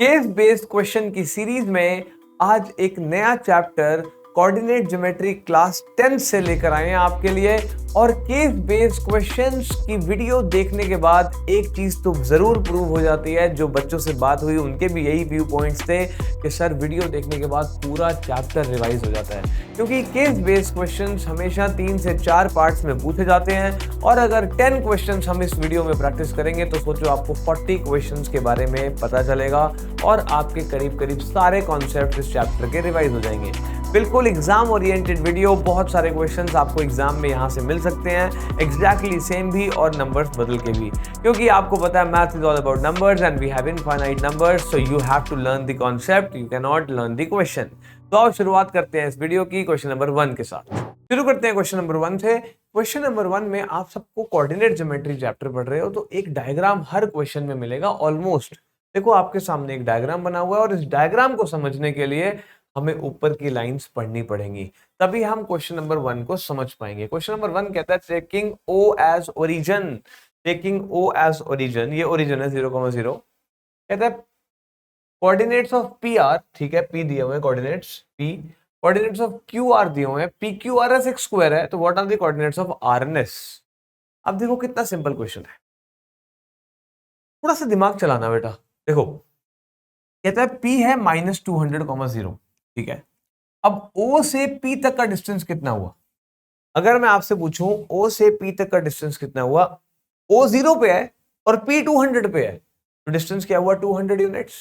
Case based question की series में आज एक नया चैप्टर कोऑर्डिनेट ज्योमेट्री क्लास 10 से लेकर आए हैं आपके लिए। और केस बेस्ड क्वेश्चंस की वीडियो देखने के बाद एक चीज तो जरूर प्रूव हो जाती है, जो बच्चों से बात हुई उनके भी यही व्यू पॉइंट्स थे कि सर वीडियो देखने के बाद पूरा चैप्टर रिवाइज हो जाता है, क्योंकि केस बेस्ड क्वेश्चंस हमेशा 3 से 4 पार्ट्स में पूछे जाते हैं। और अगर 10 क्वेश्चंस हम इस वीडियो में प्रैक्टिस करेंगे तो सोचो आपको 40 क्वेश्चंस के बारे में पता चलेगा और आपके करीब करीब सारे कॉन्सेप्ट इस चैप्टर के रिवाइज हो जाएंगे। बिल्कुल एग्जाम ओरिएंटेड वीडियो, बहुत सारे क्वेश्चंस आपको एग्जाम में यहाँ से मिल सकते हैं, एग्जैक्टली सेम भी और नंबर्स बदल के भी, क्योंकि आपको पता है math is all about numbers and we have infinite numbers, so you have to learn the concept, you can not learn the question. तो आओ शुरुआत करते हैं इस वीडियो की क्वेश्चन नंबर 1 के साथ। शुरू करते हैं क्वेश्चन नंबर 1 से। क्वेश्चन नंबर 1 में आप सबको कोऑर्डिनेट ज्योमेट्री चैप्टर पढ़ रहे हो तो एक डायग्राम हर क्वेश्चन में मिलेगा ऑलमोस्ट। देखो आपके सामने एक डायग्राम बना हुआ है और इस डायग्राम को समझने के लिए हमें ऊपर की लाइंस पढ़नी पड़ेंगी, तभी हम क्वेश्चन नंबर 1 को समझ पाएंगे। क्वेश्चन नंबर 1 कहता है टेकिंग ओ एज ओरिजिन, टेकिंग ओ एज ओरिजिन, ये ओरिजिन है 0,0। कहता है कोऑर्डिनेट्स ऑफ पी आर, ठीक है, पी दिए हुए coordinates P, coordinates of Q R दिए हुए हैं, पी क्यू आर एस एक स्क्वायर है, तो what are the coordinates of R and S. अब देखो कितना सिंपल क्वेश्चन है, थोड़ा सा दिमाग चलाना बेटा। देखो कहता है P है -200,0, ठीक है। अब O से P तक का डिस्टेंस कितना हुआ? अगर मैं आपसे पूछूं O से P तक का डिस्टेंस कितना हुआ, O 0 पे है और P 200 पे है, तो डिस्टेंस क्या हुआ? 200 यूनिट्स।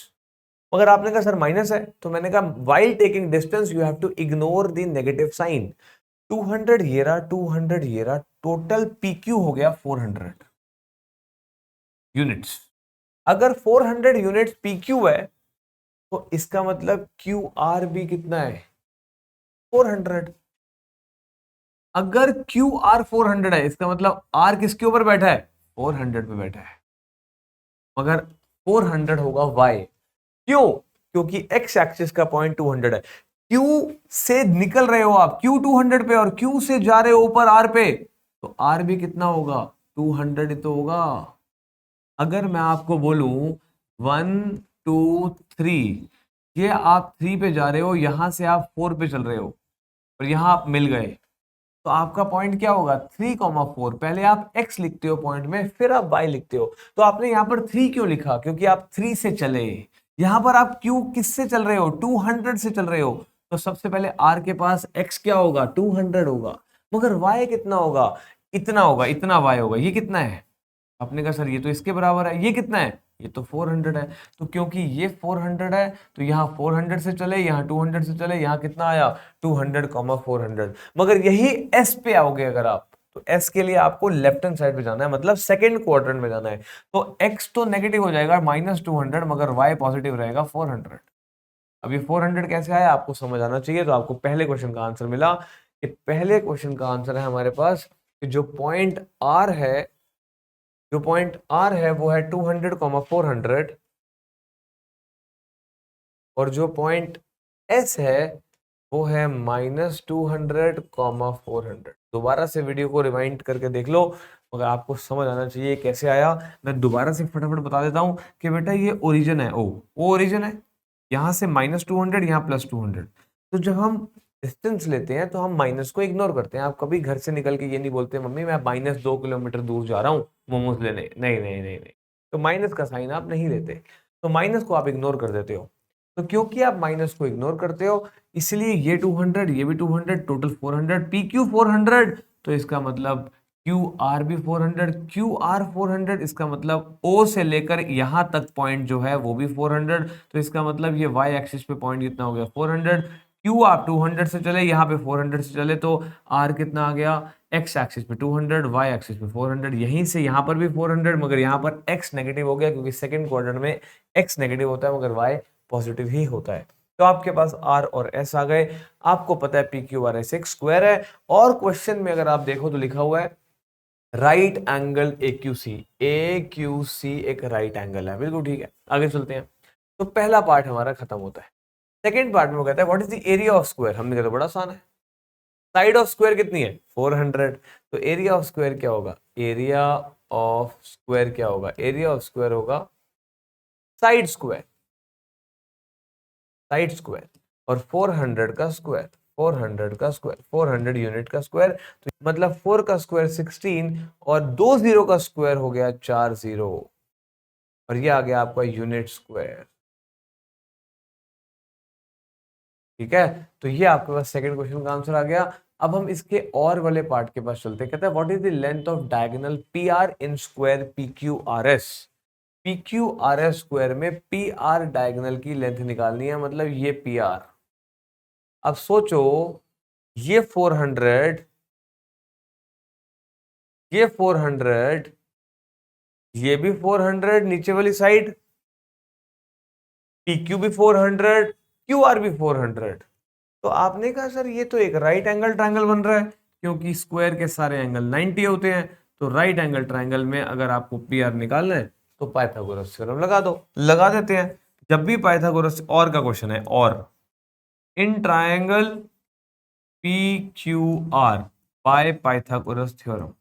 मगर आपने कहा सर माइनस है, तो मैंने कहा while taking distance you have to ignore the negative sign. 200 ये रहा, 200 ये रहा, टोटल PQ हो गया 400 यूनिट्स। अगर 400 यूनिट्स PQ है तो इसका मतलब क्यू आर भी कितना है? 400। अगर क्यू आर 400 है, इसका मतलब आर किसके ऊपर बैठा है? 400 पे बैठा है। मगर 400 होगा वाई, क्यों? क्योंकि एक्स एक्सिस का पॉइंट 200 है। क्यू से निकल रहे हो आप, क्यू 200 पे, और क्यू से जा रहे हो ऊपर आर पे, तो आर भी कितना होगा? 200 ही तो होगा। अगर मैं आपको बोलूं 1 2 3, ये आप 3 पे जा रहे हो, यहां से आप 4 पे चल रहे हो और यहां आप मिल गए, तो आपका पॉइंट क्या होगा? 3,4। पहले आप x लिखते हो पॉइंट में, फिर आप y लिखते हो। तो आपने यहां पर 3 क्यों लिखा? क्योंकि आप 3 से चले। यहां पर आप q किससे चल रहे हो? 200 से चल रहे हो, तो सबसे पहले r के पास x क्या होगा? 200 होगा। मगर y कितना होगा? इतना होगा, इतना y होगा। ये कितना है? आपने कहा सर ये तो इसके बराबर है। ये कितना है? ये तो 400 है। तो क्योंकि ये 400 है तो यहाँ 400 से चले, यहाँ 200 से चले, यहाँ कितना आया? 200, 400। मगर यही S पे आओगे अगर आप, तो S के लिए आपको लेफ्ट हैंड साइड पे जाना है, मतलब सेकंड क्वाड्रेंट में जाना है। तो X तो नेगेटिव हो जाएगा -200, मगर Y पॉजिटिव रहेगा 400। अब ये 400 कैसे आया आपको समझ आना चाहिए। तो आपको पहले क्वेश्चन का आंसर मिला कि पहले क्वेश्चन का आंसर है हमारे पास कि जो पॉइंट R है, जो पॉइंट R है वो है 200, 400, और जो पॉइंट S है वो है -200, 400। दोबारा से वीडियो को रिवाइंड करके देख लो, मगर आपको समझ आना चाहिए कैसे आया। मैं दोबारा से फटाफट बता देता हूं कि बेटा ये ओरिजिन है, ओ ओरिजिन है, यहां से -200, यहाँ +200। तो जब हम डिस्टेंस लेते हैं तो हम माइनस को इग्नोर करते हैं। आप कभी घर से निकल के ये नहीं बोलते मम्मी मैं -2 किलोमीटर दूर जा रहा हूँ मोमोज लेने, नहीं नहीं नहीं नहीं, तो माइनस का साइन आप नहीं लेते, तो माइनस को आप इग्नोर कर देते हो। तो क्योंकि आप माइनस को इग्नोर करते हो, इसलिए ये 200, ये भी 200, टोटल 400, पी क्यू 400, तो इसका मतलब क्यू आर भी 400, क्यू आर 400, इसका मतलब ओ से लेकर यहां तक पॉइंट जो है वो भी 400, तो इसका मतलब ये वाई एक्सिस पे पॉइंट कितना हो गया? 400। क्यू आप 200 से चले, यहाँ पे 400 से चले, तो आर कितना आ गया? एक्स एक्सिस पे 200, वाई एक्सिस पे 400, यहीं से यहाँ पर भी 400, मगर यहाँ पर एक्स नेगेटिव हो गया क्योंकि सेकंड क्वाड्रेंट में एक्स नेगेटिव होता है मगर वाई पॉजिटिव ही होता है। तो आपके पास आर और एस आ गए। आपको पता है पी क्यू आर एस एक स्क्वायर है, और क्वेश्चन में अगर आप देखो तो लिखा हुआ है right angle A Q C एक राइट एंगल है। बिल्कुल ठीक है, आगे चलते हैं। तो पहला पार्ट हमारा खत्म होता है। सेकेंड पार्ट में वो कहता है what is the area of square. हमने कहा तो बड़ा आसान है, साइड ऑफ स्क्वायर कितनी है? 400। तो एरिया ऑफ स्क्वायर क्या होगा? एरिया ऑफ स्क्वायर क्या होगा? एरिया ऑफ स्क्वायर होगा साइड स्क्वायर। साइड स्क्वायर, और 400 का स्क्वायर, 400 का स्क्वायर, 400 यूनिट का स्क्वायर, तो मतलब 4 का स्क्वायर 16 और 2 जीरो का स्क्वायर हो गया 4 जीरो, और ये आ गया आपका यूनिट स्क्वायर। ठीक है, तो ये आपके पास सेकंड क्वेश्चन का आंसर आ गया। अब हम इसके और वाले पार्ट के पास चलते हैं। कहता है what is the length of diagonal P R in square P Q R S. P Q R S square में पी आर डायगोनल की लेंथ निकालनी है, मतलब ये पी आर। अब सोचो, ये 400, ये 400, ये भी 400 नीचे वाली साइड, पी क्यू भी 400, क्यू आर भी 400। तो आपने कहा सर ये तो एक राइट एंगल ट्रायंगल बन रहा है, क्योंकि स्क्वायर के सारे एंगल 90 होते हैं। तो राइट एंगल ट्रायंगल में अगर आपको पी आर निकालना है तो पाइथागोरस थ्योरम लगा दो। लगा देते हैं। जब भी पाइथागोरस और का क्वेश्चन है, और in triangle P Q are by Pythagoras theorem,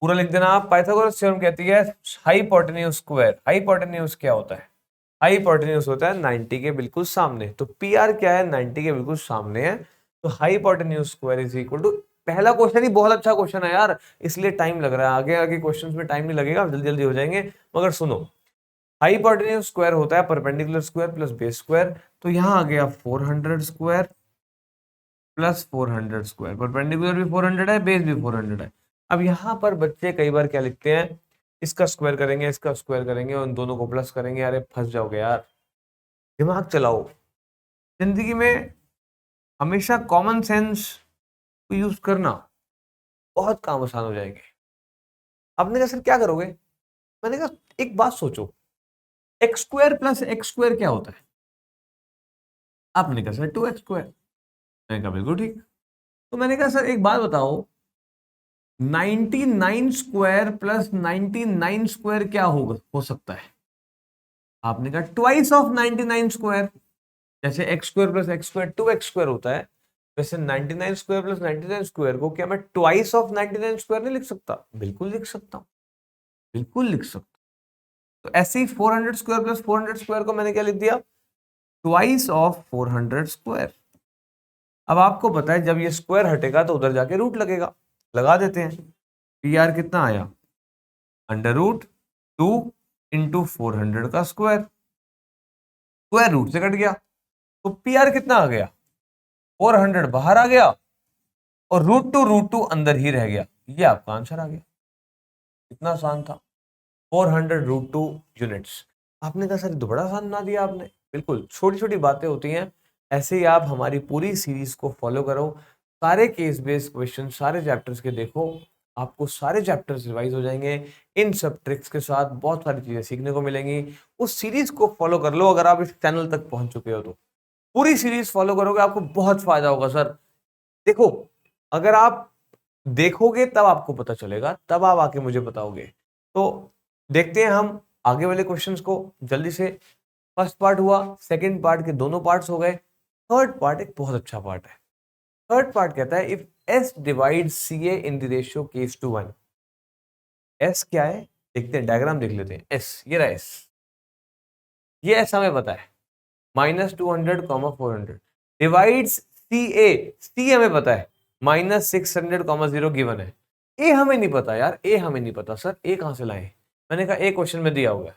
पूरा लिख देना आप। पाइथागोरस थ्योरम कहती है हाइपोटेन्यूज स्क्वायर। हाइपोटेन्यूज क्या होता है? हाइपोटेन्यूज होता है 90 के बिल्कुल सामने। तो पी आर क्या है? 90 के बिल्कुल सामने है। तो hypotenuse square is equal to, पहला क्वेश्चन ही बहुत अच्छा क्वेश्चन है यार, इसलिए टाइम लग रहा है। आगे आगे क्वेश्चंस में टाइम नहीं लगेगा, जल्दी जल्दी हो जाएंगे। मगर सुनो, हाइपोटेन्यूज स्क्वायर होता है perpendicular square plus base square. तो यहां आ गया 400 स्क्वायर प्लस 400 स्क्वायर, परपेंडिकुलर भी 400 है, बेस भी 400 है। अब यहां पर बच्चे कई बार क्या लिखते हैं, इसका स्क्वायर करेंगे, इसका स्क्वायर करेंगे, उन दोनों को प्लस करेंगे। अरे फंस जाओगे यार, दिमाग चलाओ। जिंदगी में हमेशा कॉमन सेंस को यूज करना, बहुत काम आसान हो जाएंगे। आपने कहा सर क्या करोगे? मैंने कहा एक बात सोचो, x square plus x square क्या होता है? आपने कहा सर 2x स्क्वायर। मैंने कहा बिल्कुल ठीक। तो मैंने कहा सर एक बात बताओ, 99 स्क्वायर प्लस 99 स्क्वायर क्या होगा, हो सकता है? आपने कहा ट्वाइस ऑफ 99 स्क्वायर। जैसे x square plus x square 2x square होता है, वैसे 99 स्क्वायर प्लस 99 स्क्वायर को क्या मैं ट्वाइस ऑफ 99 स्क्वायर नहीं लिख सकता? बिल्कुल लिख सकता हूं, बिल्कुल लिख सकता हूं। तो ऐसे ही 400 स्क्वायर प्लस 400 स्क्वायर को मैंने क्या लिख दिया? Twice of 400 square. अब आपको पता है जब ये स्क्वायर हटेगा तो उधर जाके रूट लगेगा, लगा देते हैं। पी आर कितना आया? अंडर रूट 2 इंटू 400 का स्क्वायर, स्क्वायर रूट से कट गया, तो पी आर कितना आ गया? 400 बाहर आ गया और रूट टू अंदर ही रह गया। ये आपका आंसर आ गया। इतना आसान था, 400 रूट 2 यूनिट्स। आपने कहा सर तो बड़ा आसान ना दिया आपने। बिल्कुल, छोटी छोटी बातें होती हैं। ऐसे ही आप हमारी पूरी सीरीज को फॉलो करो, सारे केस बेस्ड क्वेश्चन सारे चैप्टर्स के देखो, आपको सारे चैप्टर्स रिवाइज हो जाएंगे। इन सब ट्रिक्स के साथ बहुत सारी चीजें सीखने को मिलेंगी। उस सीरीज को फॉलो कर लो। अगर आप इस चैनल तक पहुंच चुके हो तो पूरी सीरीज फॉलो करोगे, आपको बहुत फायदा होगा सर। देखो, अगर आप देखोगे तब आपको पता चलेगा, तब आप आके मुझे बताओगे। तो देखते हैं हम आगे वाले क्वेश्चंस को जल्दी से। फर्स्ट पार्ट हुआ, सेकंड पार्ट के दोनों पार्ट्स हो गए। थर्ड पार्ट एक बहुत अच्छा पार्ट है। थर्ड पार्ट कहता है if S divide CA in the ratio k:1। S क्या है देखते हैं, डायग्राम देख लेते हैं। S, ये रहा S, ये S हमें पता है, -200, 400 डिवाइड्स CA, C हमें पता है -600, 0 गिवन है। A हमें नहीं पता यार, A हमें नहीं पता सर, A कहां से लाए? मैंने कहा A क्वेश्चन में दिया हुआ है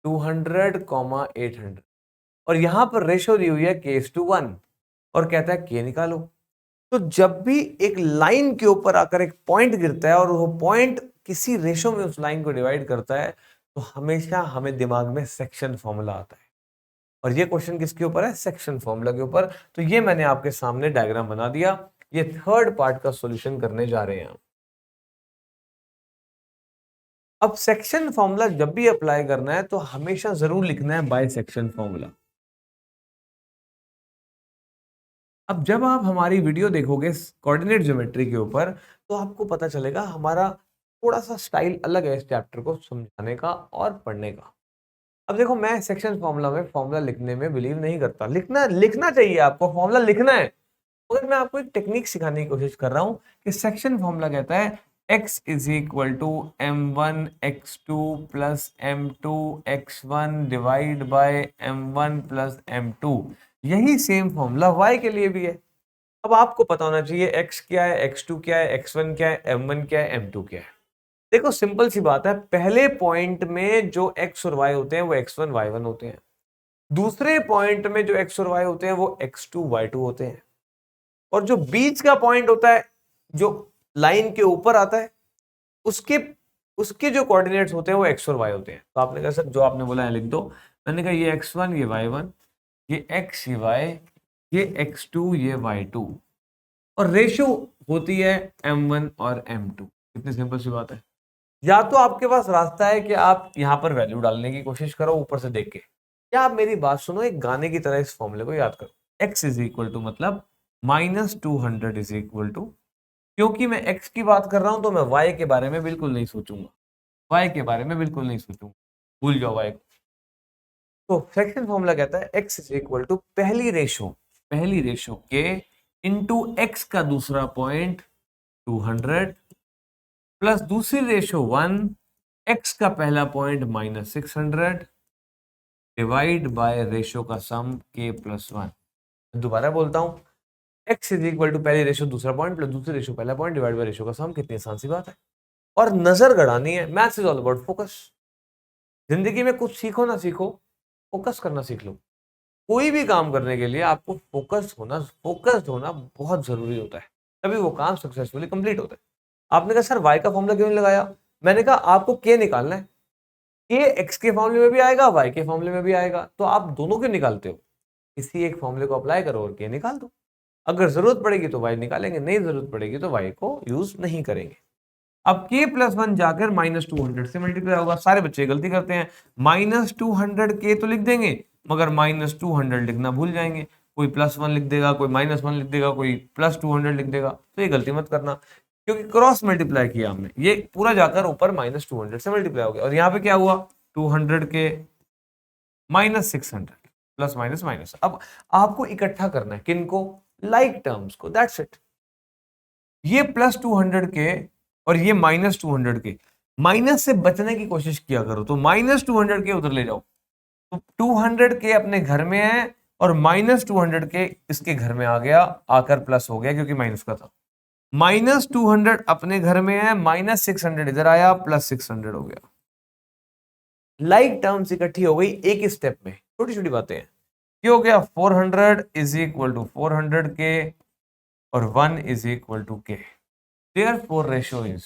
200, 800, और यहां पर रेशियो दी हुई है k:1 और कहता है K निकालो। तो जब भी एक लाइन के ऊपर आकर एक पॉइंट गिरता है और वो पॉइंट किसी रेशो में उस लाइन को डिवाइड करता है, तो हमेशा हमें दिमाग में सेक्शन फॉर्मूला आता है। और ये क्वेश्चन किसके ऊपर है? सेक्शन फॉर्मूला के ऊपर। तो ये मैंने आपके सामने डायग्राम बना दिया। ये थर्ड पार्ट का सॉल्यूशन करने जा रहे हैं। अब सेक्शन फॉर्मूला जब भी अप्लाई करना है तो हमेशा जरूर लिखना है बाय सेक्शन फॉर्मूला। अब जब आप हमारी वीडियो देखोगे कोऑर्डिनेट ज्योमेट्री के ऊपर, तो आपको पता चलेगा हमारा थोड़ा सा स्टाइल अलग है इस चैप्टर को समझाने का और पढ़ने का। अब देखो, मैं सेक्शन फॉर्मूला में फॉर्मूला लिखने में बिलीव नहीं करता। लिखना चाहिए आपको, फॉर्मूला लिखना है। मगर मैं आपको एक टेक्निक सिखाने की कोशिश कर रहा हूं कि सेक्शन फॉर्मूला कहता है x is equal to m1 x2 plus m2 x1 divide by m1 plus m2। यही सेम फॉर्मूला y के लिए भी है। अब आपको पता होना चाहिए x क्या है, x2 क्या है, x1 क्या है, m1 क्या है, m2 क्या है। देखो सिंपल सी बात है, पहले पॉइंट में जो x और y होते हैं वो x1 y1 होते हैं। दूसरे पॉइंट में जो x और y होते हैं वो x2 y2 होते हैं। और जो बीच का पॉइंट होता है, जो लाइन के ऊपर आता है, उसके उसके जो कोऑर्डिनेट्स होते हैं वो x और y होते हैं। तो आपने कहा सर जो आपने बोला है लिख दो। मैंने कहा ये x1 ये y1, ये x ये y, ये x2 ये y2, और रेशियो होती है m1 और m2। कितनी सिंपल सी बात है। या तो आपके पास रास्ता है कि आप यहां पर वैल्यू डालने की कोशिश करो ऊपर से देख के, या आप मेरी बात सुनो, एक गाने की तरह इस फॉर्मूले को याद करो। x इज इक्वल टू मतलब -200 इज इक्वल टू, क्योंकि मैं x की बात कर रहा हूं तो मैं y के बारे में बिल्कुल नहीं सोचूंगा, y के बारे में बिल्कुल नहीं सोचूंगा, भूल जाओ y को। तो फ्रैक्शन फॉर्मूला कहता है x इज इक्वल टू पहली रेशो के इंटू x का दूसरा पॉइंट 200 प्लस दूसरी रेशो 1, x का पहला पॉइंट -600 डिवाइड बाय रेशो का सम k प्लस 1। दोबारा बोलता हूं, x इज इक्वल टू पहली रेशो दूसरा पॉइंट प्लस दूसरी रेशो पहला पॉइंट डिवाइड बाय रेशो का सम। कितनी आसान सी बात है। और नजर गड़ानी है। Maths is all about focus. जिंदगी में कुछ सीखो ना सीखो, फोकस करना सीख लो। कोई भी काम करने के लिए आपको फोकस्ड होना बहुत जरूरी होता है, तभी वो काम सक्सेसफुली कंप्लीट होता है। आपने कहा सर वाई का फॉर्मूला क्यों नहीं लगाया। मैंने कहा आपको के निकालना है, के एक्स के फॉर्मूले में भी आएगा, वाई के फॉर्मूले में भी आएगा, तो आप दोनों क्यों निकालते हो। किसी एक फॉर्मूले को अप्लाई करो और के निकाल दो। अगर जरूरत पड़ेगी तो वाई निकालेंगे, नहीं जरूरत पड़ेगी तो वाई को यूज नहीं करेंगे। अब k प्लस 1 जाकर -200 से मल्टीप्लाई होगा। सारे बच्चे गलती करते हैं, -200 k तो लिख देंगे मगर -200 लिखना भूल जाएंगे। कोई +1 लिख देगा, कोई -1 लिख देगा, कोई +200 लिख देगा। तो ये गलती मत करना, क्योंकि क्रॉस मल्टीप्लाई किया हमने, ये पूरा जाकर ऊपर -200 से मल्टीप्लाई हो गया। और यहाँ पे क्या हुआ, 200 के -600 प्लस माइनस माइनस। अब आपको इकट्ठा करना है किनको, लाइक टर्म्स को, दैट्स इट। ये +200 के और ये -200 के, माइनस से बचने की कोशिश किया करो। तो -200 के उधर ले जाओ, तो 200 के अपने घर में है और -200 के इसके घर में आ गया, आकर प्लस हो गया क्योंकि माइनस का था। -200 अपने घर में है, -600 इधर आया, +600 हो गया। लाइक टर्म्स इकट्ठी हो गई एक ही स्टेप में, छोटी छोटी बातें हैं। ये हो गया 400 इज इक्वल टू 400 के और 1 इज इक्वल टू के। देयरफॉर रेशियो इज,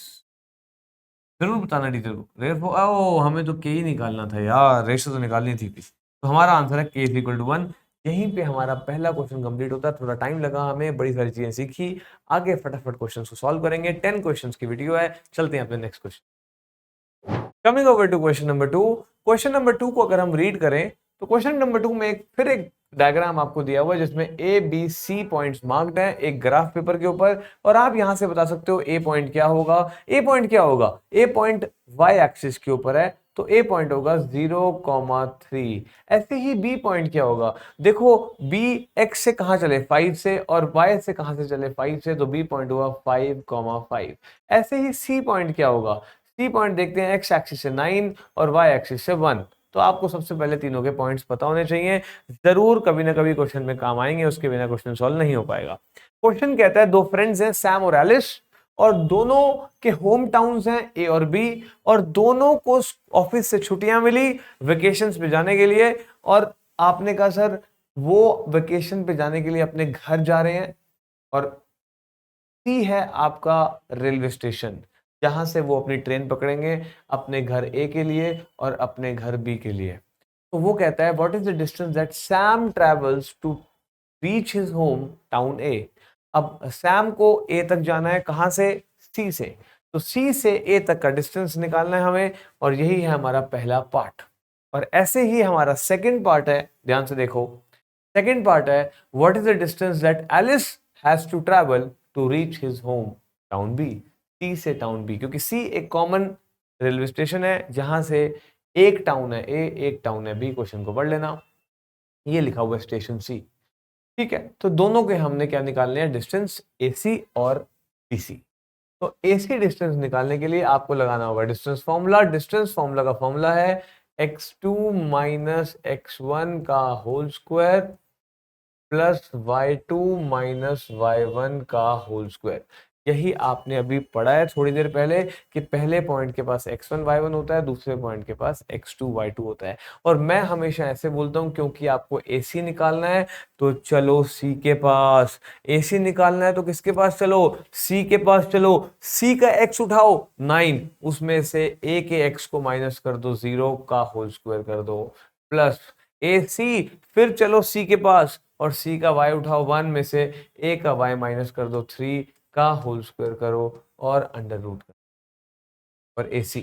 जरूर बताना टीचर को, देयरफॉर ओ हमें तो के ही निकालना था यार, रेशियो तो निकालनी थी। तो हमारा आंसर है के इज इक्वल टू 1। यहीं पे हमारा पहला क्वेश्चन कंप्लीट होता है। थोड़ा टाइम लगा हमें, बड़ी सारी चीजें सीखी। आगे फटाफट क्वेश्चन को सॉल्व करेंगे। 10 क्वेश्चन की वीडियो है, चलते हैं अपने next question. Coming over to question number 2। Question number 2 को अगर हम रीड करें तो क्वेश्चन नंबर 2 में फिर एक डायग्राम आपको दिया हुआ है जिसमें A B C points marked है एक ग्राफ पेपर के ऊपर, और आप यहां से बता सकते हो ए पॉइंट क्या होगा। ए पॉइंट क्या होगा, ए पॉइंट वाई एक्सिस के ऊपर है तो ए पॉइंट होगा 0,3। ऐसे ही बी पॉइंट क्या होगा, देखो बी एक्स से कहां चले 5 से और वाई से कहां से चले 5 से, तो बी पॉइंट हुआ 5,5। ऐसे ही सी पॉइंट क्या होगा, सी पॉइंट देखते हैं एक्स एक्सिस से 9 और वाई एक्सिस से 1। तो आपको सबसे पहले तीनों के पॉइंट्स पता होने चाहिए, जरूर कभी ना कभी क्वेश्चन में काम आएंगे, उसके बिना क्वेश्चन सॉल्व नहीं हो पाएगा। क्वेश्चन कहता है दो फ्रेंड्स हैं सैम और एलिस, और दोनों के होम टाउन्स हैं ए और बी, और दोनों को ऑफिस से छुट्टियां मिली वेकेशंस पे जाने के लिए, और आपने कहा सर वो वेकेशन पे जाने के लिए अपने घर जा रहे हैं, और सी है आपका रेलवे स्टेशन जहां से वो अपनी ट्रेन पकड़ेंगे अपने घर ए के लिए और अपने घर बी के लिए। तो वो कहता है what is the distance that Sam travels to reach his home town A. अब सैम को ए तक जाना है, कहां से, सी से। तो सी से ए तक का डिस्टेंस निकालना है हमें, और यही है हमारा पहला पार्ट। और ऐसे ही हमारा सेकंड पार्ट है, ध्यान से देखो। सेकंड पार्ट है what is the distance that Alice has to travel to reach his home town B. C से टाउन बी, क्योंकि सी एक कॉमन रेलवे स्टेशन है जहां से एक टाउन है ए एक टाउन है बी। क्वेश्चन को पढ़ लेना, ये लिखा हुआ है स्टेशन सी। ठीक है, तो दोनों के हमने क्या निकालने हैं, डिस्टेंस एसी और बीसी। तो AC डिस्टेंस निकालने के लिए आपको लगाना होगा डिस्टेंस फॉर्मूला। डिस्टेंस फॉर्मूला का फॉर्मूला है x2 माइनस x1 का whole square plus y2 minus y1 का होल स्क्वायर। यही आपने अभी पढ़ा है थोड़ी देर पहले कि पहले पॉइंट के पास x1 y1 होता है, दूसरे पॉइंट के पास x2 y2 होता है। और मैं हमेशा ऐसे बोलता हूं क्योंकि आपको AC निकालना है तो चलो C के पास। AC निकालना है तो किसके पास चलो? C के पास चलो। C का x उठाओ 9, उसमें से a के x को माइनस कर दो, 0 का होल स्क्वायर कर दो, प्लस AC। फिर चलो C के पास और C का y उठाओ 1 में से a का y माइनस कर दो, 3 का होल स्क्वायर करो और अंडर रूट करो। और AC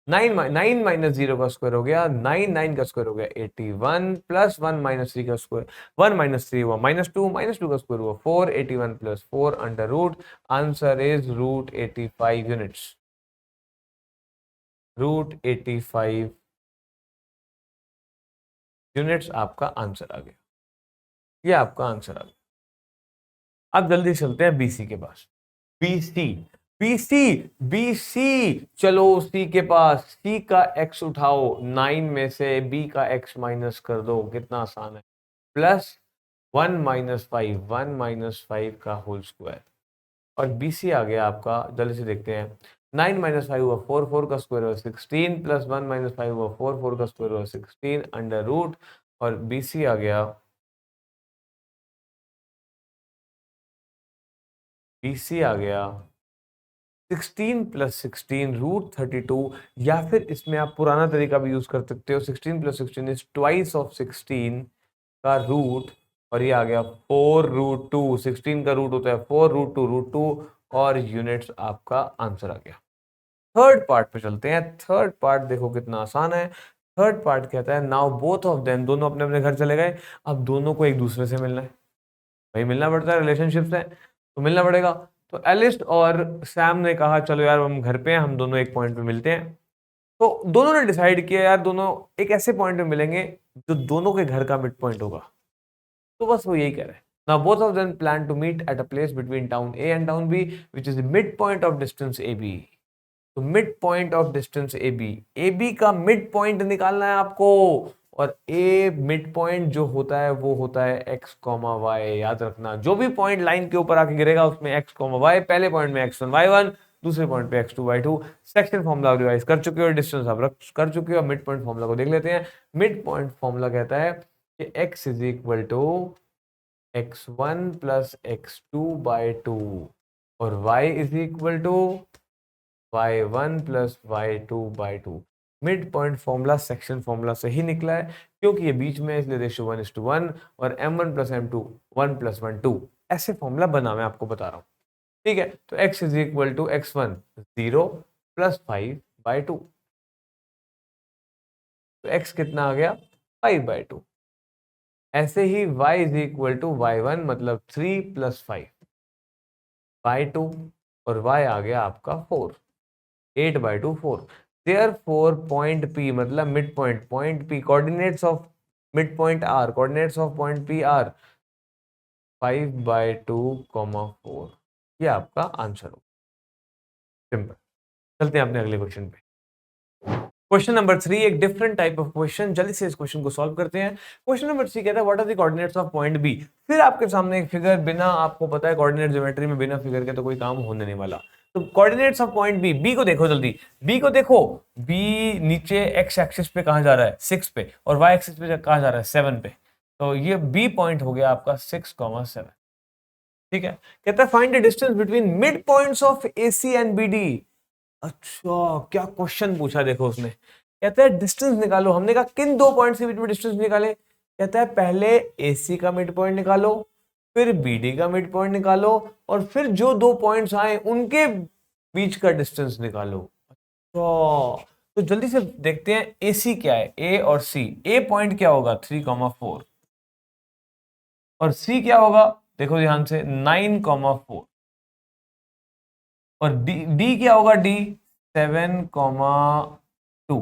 9 माइनस 0 का स्क्वायर हो गया 9, 9 का स्क्वायर हो गया 81 प्लस 1 माइनस 3 का स्क्वायर, 1 माइनस 3 हुआ माइनस 2 का स्क्वायर हुआ 4, 81 plus 4 under root. Answer is root 85 units. Root 85 units आपका आंसर आ गया। ये आपका आंसर आ गया। अब जल्दी चलते हैं BC के पास। BC BC BC चलो C के पास। C का x उठाओ 9 में से B का x माइनस कर दो, कितना आसान है, प्लस 1 माइनस 5, 1 माइनस 5 का होल स्क्वायर। और BC आ गया आपका, जल्दी से देखते हैं। 9 माइनस 5 हुआ 4, 4 का स्क्वायर हुआ 16 प्लस 1 माइनस 5 हुआ 4, 4 का स्क्वायर हुआ 16 अंडर रूट। और BC आ गया, BC आ गया 16 प्लस 16 रूट 32। या फिर इसमें आप पुराना तरीका भी यूज कर सकते हो, 16 प्लस 16 इज ट्वाइस ऑफ 16 का रूट। और ये आ गया 4 रूट 2। 16 का रूट होता है 4 रूट 2 और यूनिट्स आपका आंसर आ गया। थर्ड पार्ट पे चलते हैं। थर्ड पार्ट देखो कितना आसान है। थर्ड पार्ट कहता है नाउ बोथ ऑफ देम, दोनों अपने अपने घर चले गए, अब दोनों को एक दूसरे से मिलना है। भाई मिलना पड़ता है, रिलेशनशिप है तो मिलना पड़ेगा। तो एलिस्ट और सैम ने कहा चलो यार हम घर पे हैं, हम दोनों एक पॉइंट पे मिलते हैं। तो दोनों ने डिसाइड किया यार दोनों एक ऐसे पॉइंट पे मिलेंगे जो दोनों के घर का मिड पॉइंट होगा। तो बस वो यही कह रहे हैं। Now both of them plan to meet at a place between town A and town B, which is the midpoint of distance AB. तो mid point of distance A B का मिड पॉइंट निकालना है आपको। और ए mid point जो होता है वो होता है एक्स कॉमा वाई। याद रखना जो भी पॉइंट लाइन के ऊपर आके गिरेगा उसमें एक्स कॉमा वाई, पहले पॉइंट में x1 y1, दूसरे पॉइंट पे x2 y2। Section formula revise कर चुके हो, डिस्टेंस आप कर चुके हो। मिड पॉइंट फॉर्मूला को देख लेते हैं। मिड पॉइंट फॉर्मूला कहता है कि x is equal to x1 plus x2 by 2 और y is equal to y1 plus y2 by 2। Mid point formula section formula से ही निकला है क्योंकि ये बीच में है, इसलिए रेशियो 1:1 और m1 प्लस m2 1 प्लस 1 2 ऐसे फॉर्मूला बना, मैं आपको बता रहा हूँ। ठीक है, तो x is equal to x1 0 plus 5 by 2। तो x कितना आ गया 5 बाई 2। ऐसे ही y is equal to y1 मतलब 3 प्लस 5 बाई 2 और y आ गया आपका 4, 8 बाई 2 4। देयरफॉर पॉइंट P मतलब mid point, point P coordinates of mid point R, coordinates of point P are 5 by 2 4। ये आपका आंसर हो। सिंपल। चलते हैं अपने अगले क्वेश्चन पे। क्वेश्चन नंबर 3 एक डिफरेंट टाइप ऑफ क्वेश्चन, जल्दी से इस क्वेश्चन को सॉल्व करते हैं। क्वेश्चन नंबर 3 कहता है what are the coordinates of point B. फिर आपके सामने एक फिगर, बिना आपको पता है कोऑर्डिनेट ज्योमेट्री में बिना फिगर के तो कोई काम होने नहीं वाला। तो coordinates of point B, B को देखो जल्दी, बी को देखो। बी नीचे एक्स एक्सिस पे कहां जा रहा है 6 पे और वाई एक्सिस पे कहां जा रहा है 7 पे। तो ये बी पॉइंट हो गया आपका 6,7। ठीक है, कहता है find the distance between mid points of AC and BD. अच्छा क्या क्वेश्चन पूछा देखो उसने, कहता है डिस्टेंस निकालो। हमने कहा किन दो पॉइंट्स के बीच में डिस्टेंस निकाले, कहता है पहले एसी का मिड पॉइंट निकालो, फिर बीडी का मिड पॉइंट निकालो और फिर जो दो पॉइंट्स आए उनके बीच का डिस्टेंस निकालो। तो जल्दी से देखते हैं एसी क्या है, ए और सी। ए पॉइंट क्या होगा 3,4 और सी क्या होगा देखो ध्यान से 9,4 और डी क्या होगा डी 7,2।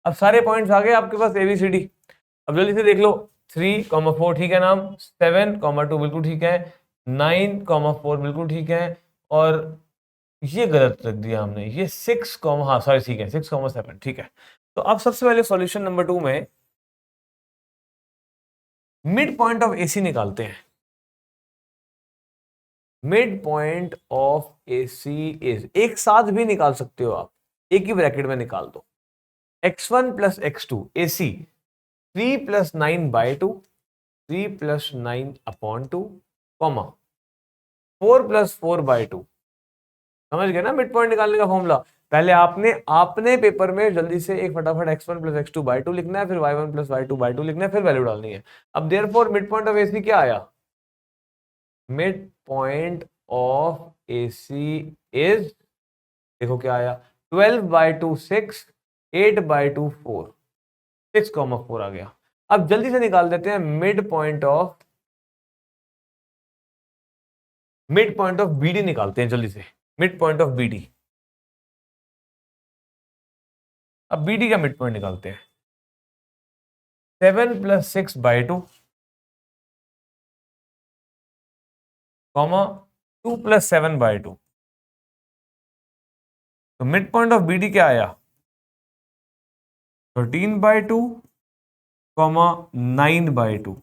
अब सारे पॉइंट्स आ गए आपके पास ABCD। अब जल्दी से देख लो 3,4 ठीक है नाम, 7,2 बिल्कुल ठीक है, 9,4 बिल्कुल ठीक है। और ये गलत रख दिया हमने, ये 6, हाँ सॉरी ठीक है 6,7 ठीक है। तो अब सबसे पहले सॉल्यूशन नंबर 2 में मिड पॉइंट ऑफ एसी निकालते हैं। Mid point of AC is, एक साथ भी निकाल सकते हो आप, एक ही ब्रैकेट में निकाल दो। x1 plus x2 AC 3 plus 9/2, 3 plus 9/2, comma 4 plus 4/2। समझ गए ना मिड पॉइंट निकालने का फॉर्मूला। पहले आपने पेपर में जल्दी से एक फटाफट x1 प्लस x2/2 लिखना है, फिर y1 प्लस y2/2 लिखना है, फिर वैल्यू डालनी है। अब therefore mid point of AC क्या आया? Mid point of AC is, देखो क्या आया, 12/2 6, 8/2 4, 6,4 आ गया। अब जल्दी से निकाल देते हैं मिड पॉइंट ऑफ बीडी निकालते हैं जल्दी से। मिड पॉइंट ऑफ बीडी, अब बीडी का मिड पॉइंट निकालते हैं। 7 प्लस 6/2, कॉमा 2 प्लस 7/2। तो मिड पॉइंट ऑफ बीडी क्या आया? 13/2, कॉमा 9/2।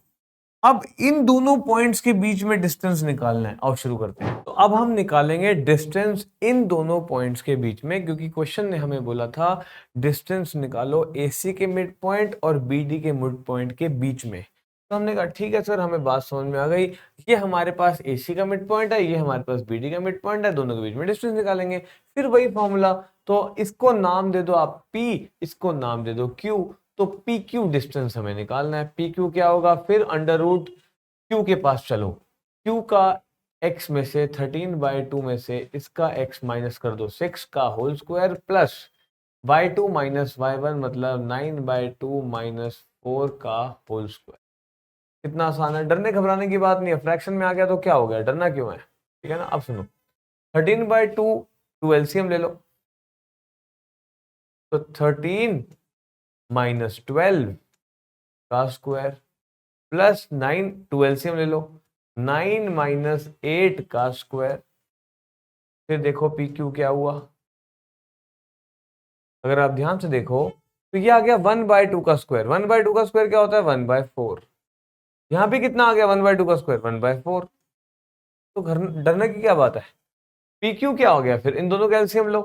अब इन दोनों पॉइंट्स के बीच में डिस्टेंस निकालना है। आओ शुरू करते हैं। तो अब हम निकालेंगे डिस्टेंस इन दोनों पॉइंट्स के बीच में, क्योंकि क्वेश्चन ने हमें बोला था डिस्टेंस निकालो एसी के मिड पॉइंट और बीडी के मिड पॉइंट के बीच में। तो हमने कहा ठीक है सर, हमें बात समझ में आ गई। ये हमारे पास एसी का मिड पॉइंट है, ये हमारे पास बीडी का मिड पॉइंट है, दोनों के बीच में डिस्टेंस निकालेंगे। फिर वही फॉर्मूला, तो इसको नाम दे दो आप P, इसको नाम दे दो Q। तो पी क्यू डिस्टेंस हमें निकालना है। पी क्यू क्या होगा? फिर अंडर रूट क्यू के पास चलो, क्यू का x में से 13/2 में से इसका x माइनस कर दो, 6 का whole square plus y2 minus y1 मतलब 9/2 माइनस 4 का होल स्क्वायर। कितना आसान है, डरने घबराने की बात नहीं है। फ्रैक्शन में आ गया तो क्या हो गया, डरना क्यों है? ठीक है ना। अब सुनो, 13/2 टू एलसीएम ले लो, तो 13 माइनस 12 का स्क्वायर प्लस 9 टू एलसीएम ले लो, 9 माइनस 8 का स्क्वायर। फिर देखो पी क्यू क्या हुआ, अगर आप ध्यान से देखो तो ये आ गया 1/2 का स्क्वायर। 1/2 का स्क्वायर क्या होता है? 1/4। यहाँ पे कितना आ गया 1/2 का स्क्वायर? 1/4। तो डरने की क्या बात है। पी क्यू क्या हो गया? फिर इन दोनों का एलसीएम लो,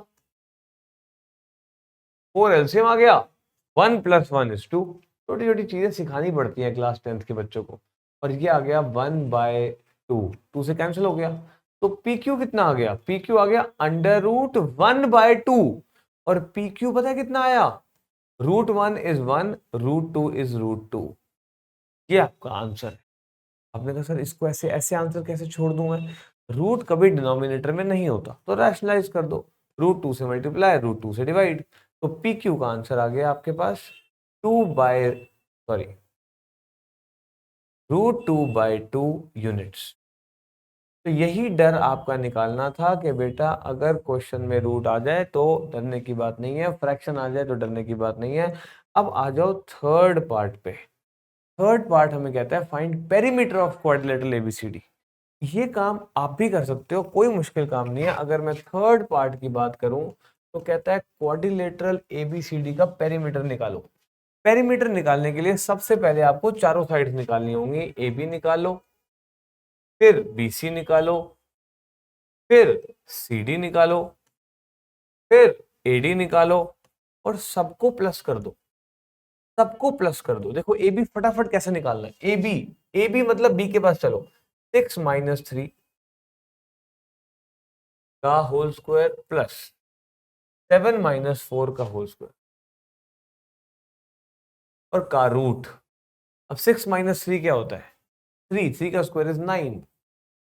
4 एलसीएम आ गया, 1 + 1 = 2। छोटी छोटी चीजें सिखानी पड़ती हैं क्लास 10th के बच्चों को। और ये आ गया 1/2, 2 से कैंसिल हो गया। तो पी क्यू कितना आ गया? पी क्यू आ गया √1/2। और पी क्यू पता है कितना आया? √1 = 1, √2 = √2। ये आपका आंसर है। आपने कहा सर इसको ऐसे ऐसे आंसर कैसे छोड़ दूं मैं? रूट कभी डिनोमिनेटर में नहीं होता, तो रैशनलाइज कर दो, √2 से मल्टीप्लाई, √2 से डिवाइड। तो पी क्यू का आंसर आ गया आपके पास √2/2 यूनिट्स। तो यही डर आपका निकालना था कि बेटा अगर क्वेश्चन में रूट आ जाए तो डरने की बात नहीं है, फ्रैक्शन आ जाए तो डरने की बात नहीं है। अब आ जाओ थर्ड पार्ट पे। थर्ड पार्ट हमें कहता है find perimeter of quadrilateral ABCD. ये काम आप भी कर सकते हो, कोई मुश्किल काम नहीं है। अगर मैं थर्ड पार्ट की बात करूं तो कहता है क्वाड्रिलेटरल एबीसीडी का पेरीमीटर निकालो। पेरीमीटर निकालने के लिए सबसे पहले आपको चारों साइड्स निकालनी होंगी। ए बी निकालो, फिर बी सी निकालो, फिर सी डी निकालो, फिर ए डी निकालो, और सबको प्लस कर दो। सबको प्लस कर दो। देखो ए बी फटाफट कैसे निकालना है। ए बी मतलब बी के पास चलो, 6 - 3 का होल स्क्वायर प्लस 7 - 4 का होल स्क्वायर और का रूट। अब 6 - 3 क्या होता है? 3 का स्क्वायर इज 9।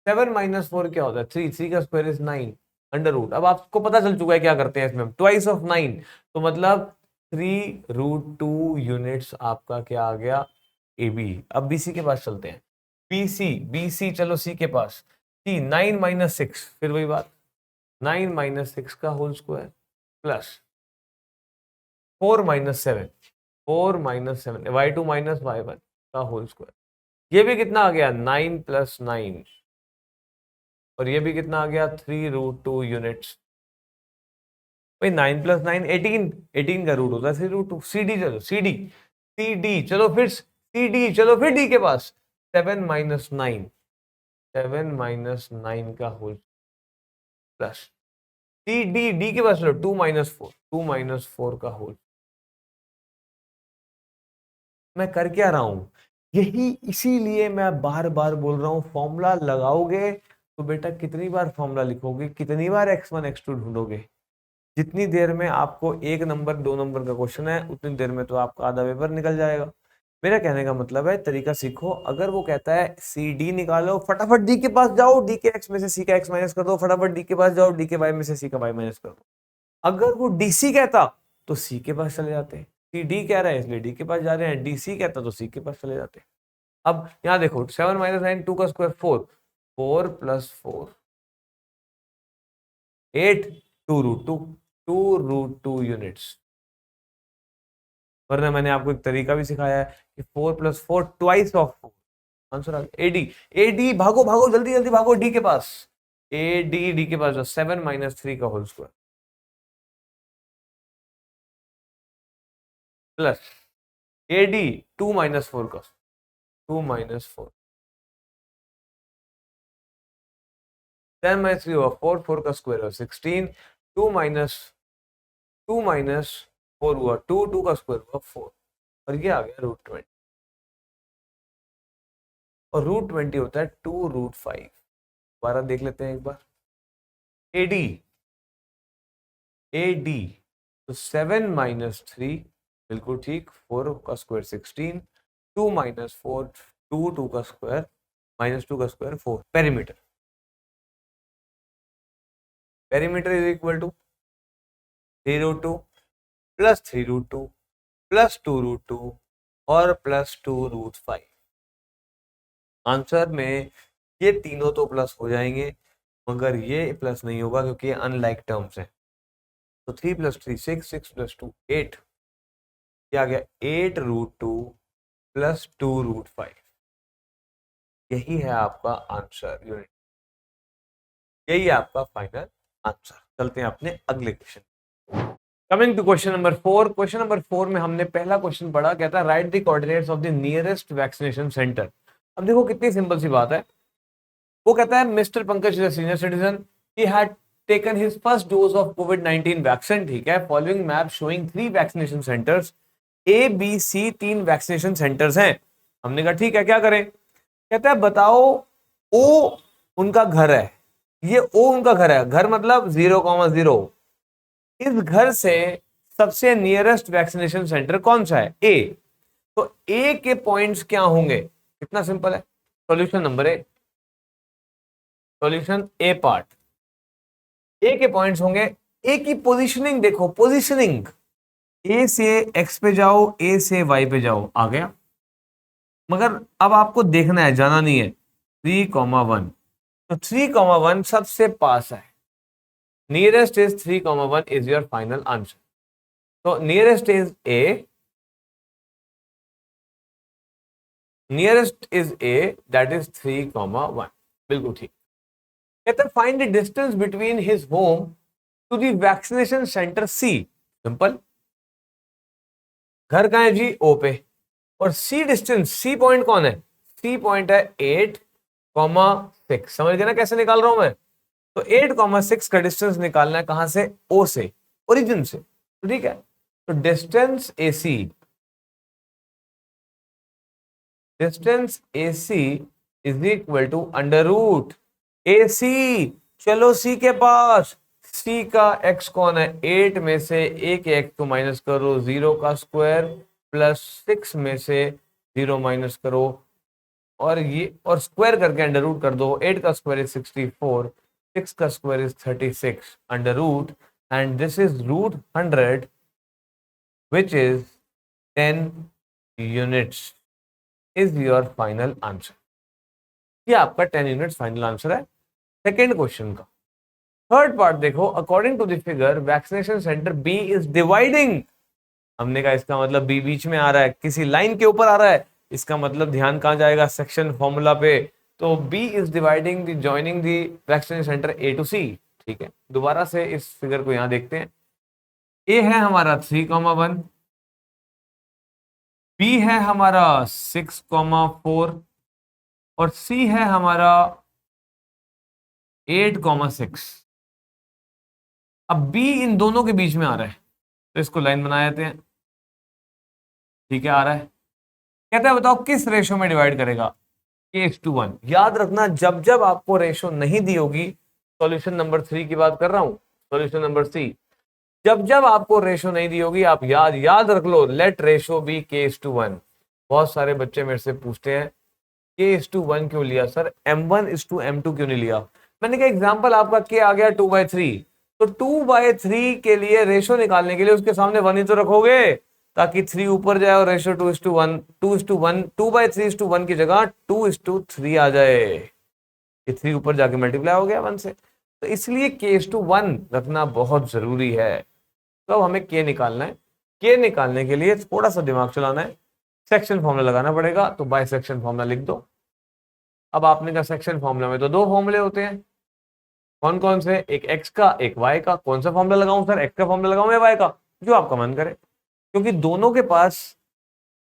7 - 4 क्या होता है? 3 का स्क्वायर इज 9 अंडर रूट। अब आपको पता चल चुका है क्या करते हैं इसमें, ट्वाइस ऑफ 9। तो मतलब 3√2 यूनिट्स आपका क्या आ गया? A B. अब बी सी के पास चलते हैं। बी सी चलो सी के पास। सी 9 - 6, फिर वही बात, 9 - 6 का whole square plus 4 - 7, 4 - 7 y2 - y1 का होल स्क्वायर। ये भी कितना आ गया? 9 + 9 और ये भी कितना आ गया 3√2 यूनिट्स। भाई 9 + 9 18, 18 का रूट होता है 3√2। CD चलो CD, CD चलो फिर CD चलो फिर D के पास 7 - 9, 7 - 9 का whole plus D D D के पास 2 - 4, 2 - 4 का होल। मैं कर क्या रहा हूं, यही इसीलिए मैं बार बार बोल रहा हूं, फॉर्मूला लगाओगे तो बेटा कितनी बार फॉर्मूला लिखोगे, कितनी बार x1 x2 ढूंढोगे। जितनी देर में आपको 1 नंबर 2 नंबर का क्वेश्चन है उतनी देर में तो आपका आधा पेपर निकल जाएगा। मेरा कहने का मतलब है तरीका सीखो। अगर वो कहता है सी डी निकालो, फटाफट डी के पास जाओ, डी के एक्स में से सी का एक्स माइनस कर दो, फटाफट डी के पास जाओ, डी के वाई में से सी का वाई माइनस कर दो। अगर वो डीसी कहता तो सी के पास चले जाते, सी डी कह रहा है इसलिए डी के पास जा रहे हैं, डीसी कहता तो सी के पास चले जाते। अब यहां देखो 7 - 9 2 का स्क्वायर 4, 4 + 4 8, 2√2, 2√2 यूनिट्स। वरना मैंने आपको एक तरीका भी सिखाया है कि 4 + 4 ट्वाइस ऑफ 4। आंसर आ गया एडी। एडी भागो भागो जल्दी जल्दी भागो डी के पास, एडी डी के पास जो 7 - 3 का होल स्क्वायर प्लस एडी 2 - 4 का 2 - 4, 10 - 3 हुआ 4, 4 का स्क्वायर हुआ 16, 2 - 4 हुआ 2, 2 का स्क्वायर हुआ 4 और ये आ गया √20। और √20 होता है 2√5। दोबारा देख लेते हैं एक बार। एडी एडी तो 7 - 3 बिल्कुल ठीक, 4 का स्क्वायर 16, 2 - 4 2, 2 का स्क्वायर -2 का square 4। Perimeter, perimeter is equal to 3√2 + 3√2 + 2√2 और +2√5। आंसर में ये तीनों तो प्लस हो जाएंगे मगर ये प्लस नहीं होगा क्योंकि ये अनलाइक टर्म्स है। तो 3 + 3 6, 6 + 2 8, क्या आ गया 8√2 + 2√5। यही है आपका आंसर यूनिट, यही है आपका फाइनल आंसर। चलते हैं अपने अगले question. Coming to question number 4। Question number 4 में हमने पहला क्वेश्चन पढ़ा, कहता है write the coordinates of the nearest vaccination centre. अब देखो कितनी सिंपल सी बात है। वो कहता है mister Pankaj is a senior citizen, he had taken his first dose of कोविड-19 वैक्सीन। ठीक है, following map showing 3 vaccination centres, A B C 3 vaccination centres हैं। हमने कहा ठीक है, क्या करें। कहता है बताओ ओ उनका घर है, ये ओ उनका घर है, घर मतलब 0,0। इस घर से सबसे नियरेस्ट वैक्सीनेशन सेंटर कौन सा है, ए। तो ए के पॉइंट्स क्या होंगे, कितना सिंपल है। Solution number A, solution A part, A के पॉइंट्स होंगे। ए की पोजीशनिंग देखो, पोजीशनिंग ए से एक्स पे जाओ, ए से वाई पे जाओ, आ गया। मगर अब आपको देखना है, जाना नहीं है। 3,1, तो 3,1 सबसे पास है। Nearest is 3,1 is your final answer. तो nearest is A, nearest is A that is 3,1, बिल्कुल ठीक। कहते हैं find the distance between his home to the vaccination centre C. Simple, घर कहां है जी, ओ पे, और सी डिस्टेंस, सी पॉइंट कौन है, सी पॉइंट है 8,6। समझ गए ना कैसे निकाल रहा हूं मैं। तो 8,6 का डिस्टेंस निकालना है कहां से, ओ से, ओरिजिन से। तो ठीक है, तो distance AC, distance AC is equal to √, AC। चलो सी के पास, सी का x कौन है, 8 में से एक x को माइनस करो, 0 का स्क्वायर प्लस 6 में से 0 माइनस करो, और ये और स्क्वायर करके अंडर कर दो। 8 का स्क्वायर इज 64, 6 का square is 36 under and this is √100 which is 10 units is your final answer। ये आपका 10 यूनिट्स फाइनल आंसर है सेकेंड क्वेश्चन का। थर्ड पार्ट देखो, according to the figure vaccination centre B is dividing. हमने कहा इसका मतलब बी बीच में आ रहा है, किसी लाइन के ऊपर आ रहा है, इसका मतलब ध्यान कहां जाएगा, सेक्शन फॉर्मूला पे। तो B is dividing the joining the vaccination centre A to C। ठीक है, दोबारा से इस फिगर को यहां देखते हैं। A है हमारा 3,1, B है हमारा 6,4 और C है हमारा 8,6। अब B इन दोनों के बीच में आ रहा है, तो इसको लाइन बना देते हैं। ठीक है, आ रहा है। कहता है बताओ किस रेशो में डिवाइड करेगा, K:1। याद रखना, जब जब आपको रेशो नहीं दी होगी, सॉल्यूशन नंबर 3 की बात कर रहा हूं, सॉल्यूशन नंबर C, जब जब आपको रेशो नहीं दी होगी आप याद रख लो, लेट रेशो बी K:1। बहुत सारे बच्चे मेरे से पूछते हैं K:1 क्यों लिया सर, M1:M2 क्यों नहीं लिया। मैंने कहा एग्जांपल आपका K आ गया 2/3, तो 2/3 के लिए रेशो निकालने के लिए उसके सामने 1 ही तो रखोगे, ताकि 3 ऊपर जाए और रेशो 2:1, 2:1, 2/3:1 की जगह 2:3 आ जाए। ये 3 ऊपर जाके मल्टीप्लाई हो गया 1 से, तो इसलिए K:1 रखना बहुत जरूरी है। तो अब हमें K निकालना है। K निकालने के लिए थोड़ा सा दिमाग चलाना है, सेक्शन फॉर्मूला लगाना पड़ेगा, तो बाय सेक्शन फॉर्मूला लिख दो। अब आपने कहा सेक्शन फॉर्मूला में तो 2 फॉर्मूले होते हैं, कौन कौन से, एक x का एक y का। कौन सा फॉर्मूला लगाऊं सर, x का फॉर्मूला लगाऊं या y का, जो आपका मन करे, क्योंकि दोनों के पास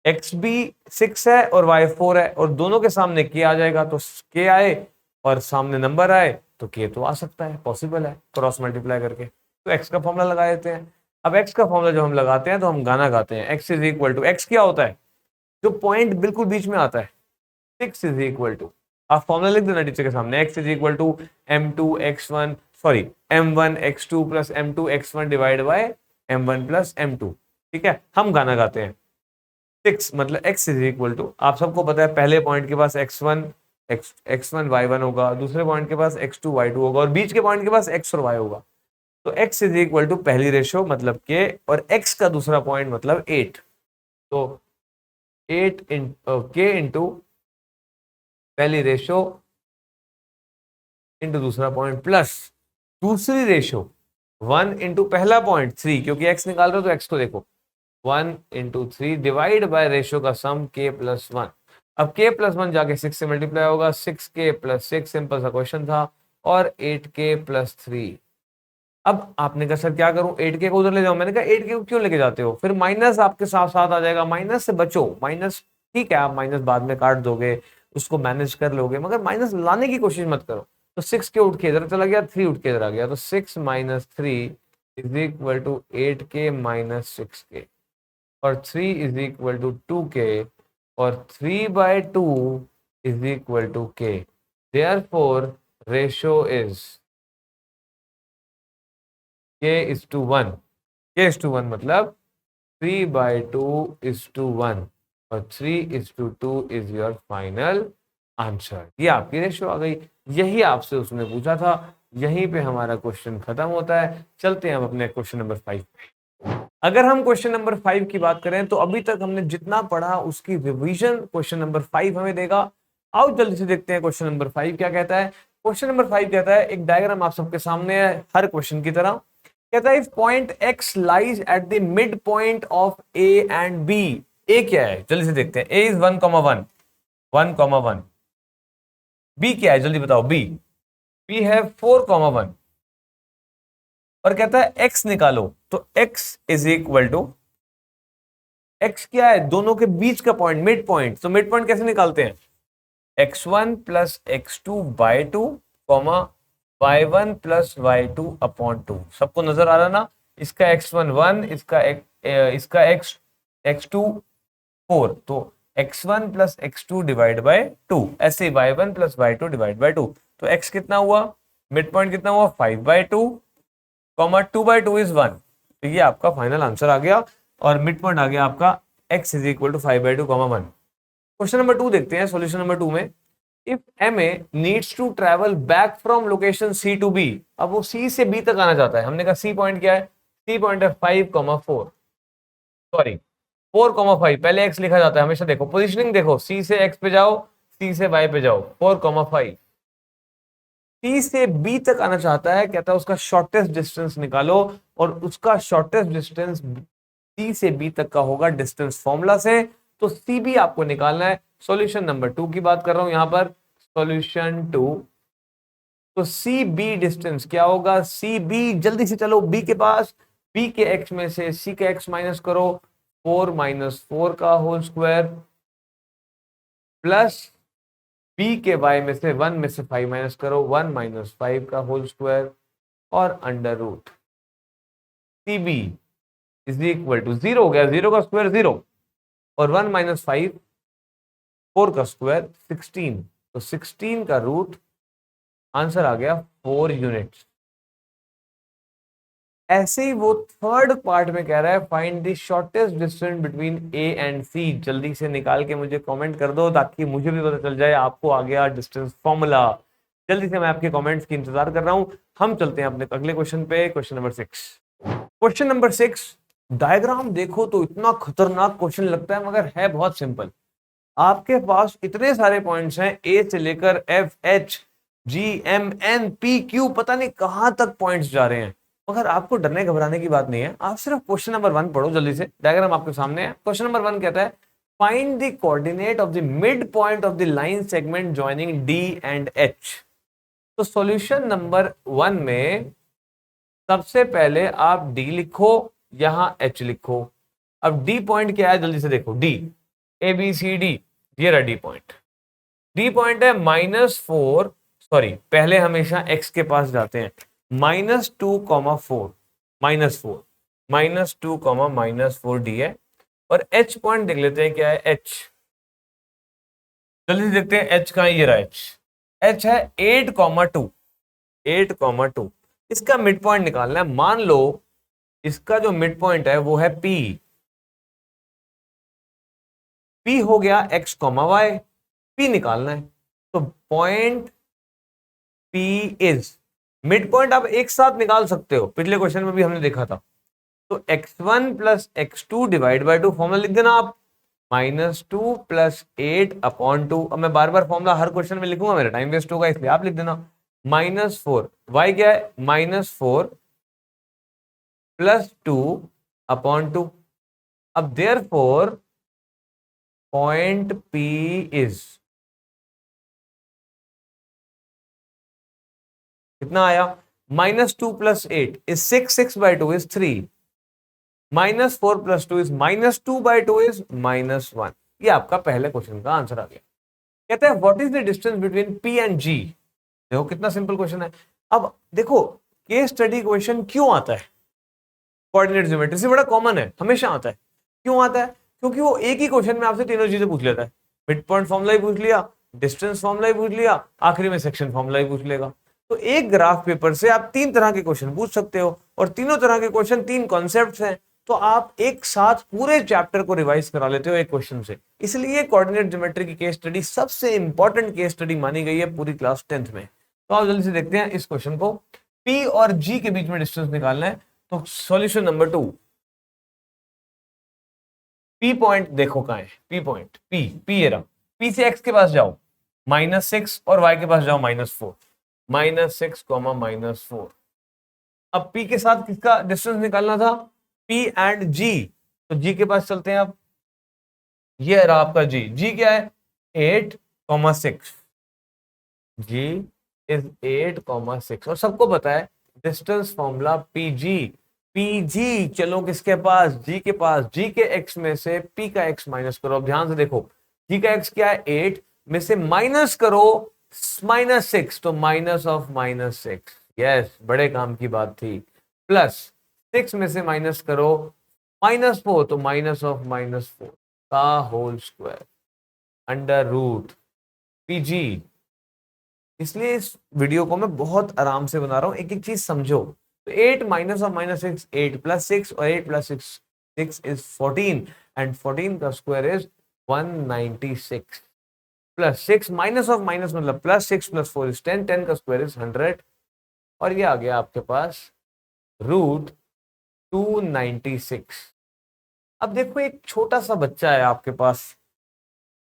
x भी 6 है और y 4 है, और दोनों के सामने k आ जाएगा, तो k आए और सामने नंबर आए तो k तो आ सकता है, पॉसिबल है, क्रॉस मल्टीप्लाई करके। तो x का फॉर्मूला लगा देते हैं। अब x का फॉर्मूला जब हम लगाते हैं तो हम गाना गाते हैं, x is equal to, x क्या होता है, जो पॉइंट बिल्कुल बीच में आता है, 6 इज इक्वल टू, आप फॉर्मूला लिख देना टीचर के सामने, x is equal to m1 x2 plus m2 x1 divide by m1 plus m2। ठीक है, हम गाना गाते हैं 6 मतलब x इज इक्वल टू, आप सबको पता है पहले पॉइंट के पास x1 y1 होगा, दूसरे पॉइंट के पास x2 y2 होगा, और बीच के पॉइंट के पास x और y होगा। तो x इज इक्वल टू पहली रेशो मतलब k, और x का दूसरा पॉइंट मतलब 8, तो 8 k इंटू पहली रेशो इंटू दूसरा पॉइंट प्लस दूसरी रेशो 1 इंटू पहला पॉइंट 3, क्योंकि x निकाल रहे हो तो x को देखो, 1 इंटू 3 डिवाइड बाय रेशो का सम k+1। अब k+1 जाके 6 से मल्टीप्लाई होगा, 6k+6 सिंपल सा क्वेश्चन था, और 8k+3। अब आपने कहा सर क्या करूं, 8k को उधर ले जाओ, मैंने कहा 8k को क्यों लेके जाते हो, फिर माइनस आपके साथ साथ आ जाएगा, माइनस से बचो। माइनस ठीक है, आप माइनस बाद में काट दोगे, उसको मैनेज कर लोगे, मगर माइनस लाने की कोशिश मत करो। तो 6 के उठ के इधर चला गया, 3 उठ के इधर आ गया, तो 6 - 3 is equal to 8k - 6k, और 3 इज इक्वल टू 2k, और 3/2 is equal to k। Therefore ratio is k:1। k:1 मतलब 3/2 इज टू 1, और 3:2 इज योर फाइनल आंसर। ये आपकी रेशियो आ गई, यही आपसे उसने पूछा था, यहीं पे हमारा क्वेश्चन खत्म होता है। चलते हैं हम अपने क्वेश्चन नंबर 5 पे। अगर हम क्वेश्चन नंबर 5 की बात करें तो अभी तक हमने जितना पढ़ा उसकी रिवीजन क्वेश्चन नंबर 5 हमें देगा। आओ जल्दी से देखते हैं क्वेश्चन नंबर 5 क्या कहता है। क्वेश्चन नंबर 5 कहता है, एक डायग्राम आप सबके सामने है हर क्वेश्चन की तरह, कहता है if point x lies at the mid point of a and b। a क्या है जल्दी से देखते हैं, a इज 1,1, 1,1। b क्या है जल्दी बताओ, b है 4,1, और कहता है x निकालो, तो x is equal to, x क्या है दोनों के बीच का पॉइंट, मिड पॉइंट। तो मिड पॉइंट कैसे निकालते हैं, x1 plus x2/2 y1 plus y2 upon 2। सबको नजर आ रहा ना, इसका x1 1, इसका x2 4, तो x1 plus x2 divide by 2, ऐसे y1 plus y2 divide by 2। तो x कितना हुआ, मिड पॉइंट कितना हुआ 5/2, 2/2 इज 1। तो ये आपका फाइनल आंसर आ गया, और मिड पॉइंट आ गया आपका x is equal to 5/2, 1। Question number 2 देखते हैं, सॉल्यूशन नंबर 2 में, if MA needs to travel back from location C to B। अब वो C से B तक आना चाहता है, हमने कहा C पॉइंट क्या है, C पॉइंट है 5,4, सॉरी 4,5, पहले x लिखा जाता है हमेशा, देखो पोजीशनिंग देखो, C से x पे जाओ, C से y पे जाओ, 4,5। C से B तक आना चाहता है, कहता है उसका शॉर्टेस्ट डिस्टेंस निकालो, और उसका शॉर्टेस्ट डिस्टेंस C से B तक का होगा डिस्टेंस फॉर्मूला से। तो CB आपको निकालना है। सॉल्यूशन नंबर 2 की बात कर रहा हूं यहां पर, सॉल्यूशन टू, तो सी बी डिस्टेंस क्या होगा, सी बी, जल्दी से चलो बी के पास, बी के एक्स में से सी के एक्स माइनस करो, 4 माइनस 4 का होल स्क्वायर प्लस बी के वाई में से 1 में से 5 माइनस करो, 1 माइनस 5 का होल स्क्वायर और under root C B is equal to 0 हो गया, 0 का स्क्वायर 0 और 1 माइनस 5 4 का स्क्वायर 16, तो 16 का रूट, आंसर आ गया 4 यूनिट्स। ऐसे ही वो थर्ड पार्ट में कह रहा है find the shortest distance between A and C, जल्दी से निकाल के मुझे कमेंट कर दो ताकि मुझे भी पता चल जाए आपको आ गया डिस्टेंस फॉर्मूला। जल्दी से मैं आपके कमेंट्स की इंतजार कर रहा हूं। हम चलते हैं अपने अगले क्वेश्चन पे, question number 6। Question number 6, diagram देखो तो इतना खतरनाक क्वेश्चन लगता है मगर है बहुत सिंपल। आपके पास इतने सारे पॉइंट्स हैं, ए से लेकर F H G M N P Q, पता नहीं कहां तक पॉइंट्स जा रहे हैं, मगर आपको डरने घबराने की बात नहीं है। आप सिर्फ क्वेश्चन नंबर 1 पढ़ो जल्दी से, डायग्राम आपके सामने है। क्वेश्चन नंबर 1 कहता है find the coordinate of the mid point of the line segment joining D and H. तो सॉल्यूशन नंबर 1 में सबसे पहले आप डी लिखो, यहां एच लिखो। अब डी पॉइंट क्या है, जल्दी से देखो, D A B C D, ये रहा डी पॉइंट। डी पॉइंट है -4, सॉरी पहले हमेशा एक्स के पास जाते हैं, -2,4 -4 -2, -4 डी है। और एच पॉइंट देख लेते हैं क्या है, एच जल्दी से देखते हैं एच कहां है, ये रहा एच, एच है 8,2 8,2। इसका मिड पॉइंट निकालना है। मान लो इसका जो मिड पॉइंट है वो है पी, पी हो गया x, y, पी निकालना है। तो point P is, mid point आप एक साथ निकाल सकते हो, पिछले क्वेश्चन में भी हमने देखा था। तो x1 plus x2 divide by 2, formula लिख देना आप, -2 प्लस 8/2। अब मैं बार बार फॉर्मूला हर क्वेश्चन में लिखूंगा, मेरा टाइम वेस्ट होगा, इसलिए आप लिख देना -4, y क्या है -4 प्लस 2/2। अब देयरफॉर पॉइंट P इज, कितना आया, -2 plus 8 is 6, 6/2 is 3, -4 plus 2 is -2/2 is -1। ये आपका पहले क्वेश्चन का आंसर आ गया। कहते हैं what is the distance between P and G। देखो कितना सिंपल क्वेश्चन है। अब देखो केस स्टडी क्वेश्चन क्यों आता है, कोऑर्डिनेट ज्योमेट्री से बड़ा कॉमन है, हमेशा आता है। क्यों आता है, क्योंकि वो एक ही क्वेश्चन में आपसे तीनों चीजें पूछ लेता है। मिड पॉइंट फॉर्मूला ही पूछ लिया, डिस्टेंस फॉर्मूला ही पूछ लिया, आखिरी में सेक्शन फॉर्मूला ही पूछ लेगा। तो एक ग्राफ पेपर से आप 3 तरह के क्वेश्चन पूछ सकते हो, और तीनों तरह के क्वेश्चन 3 कॉन्सेप्ट्स हैं, तो आप एक साथ पूरे चैप्टर को रिवाइज करा लेते हो एक क्वेश्चन से। इसलिए कोऑर्डिनेट ज्योमेट्री की केस स्टडी सबसे इंपॉर्टेंट केस स्टडी मानी गई है पूरी क्लास 10th में। तो आप जल्दी से देखते हैं इस क्वेश्चन को। P और G के बीच में डिस्टेंस निकालना है, तो सॉल्यूशन नंबर 2, P पॉइंट देखो कहां है, P पॉइंट, P ये रहा, P से x के पास जाओ -6 और y के पास जाओ -4, -6, -4। अब P के साथ किसका डिस्टेंस निकालना था, P एंड G, तो G के पास चलते हैं। अब ये रहा आपका G क्या है 8,6, G इज 8,6, और सबको पता है डिस्टेंस फॉर्मूला PG। चलो किसके पास, G के पास, G के x में से P का x माइनस करो। अब ध्यान से देखो, G का x क्या है 8 में से माइनस करो -6, तो -6, यस बड़े काम की बात थी, प्लस 6 में से माइनस करो -4, तो -4 का whole square under root PG। इसलिए इस वीडियो को मैं बहुत आराम से बना रहा हूं, एक एक चीज समझो। तो 8 -6, 8 + 6, और 8 + 6 इज 14, एंड 14 का स्क्वायर इज 196, प्लस 6 माइनस मतलब +6 + 4 इज 10, 10 का स्क्वायर इज 100, और ये आ गया आपके पास √296। अब देखो एक छोटा सा बच्चा है आपके पास,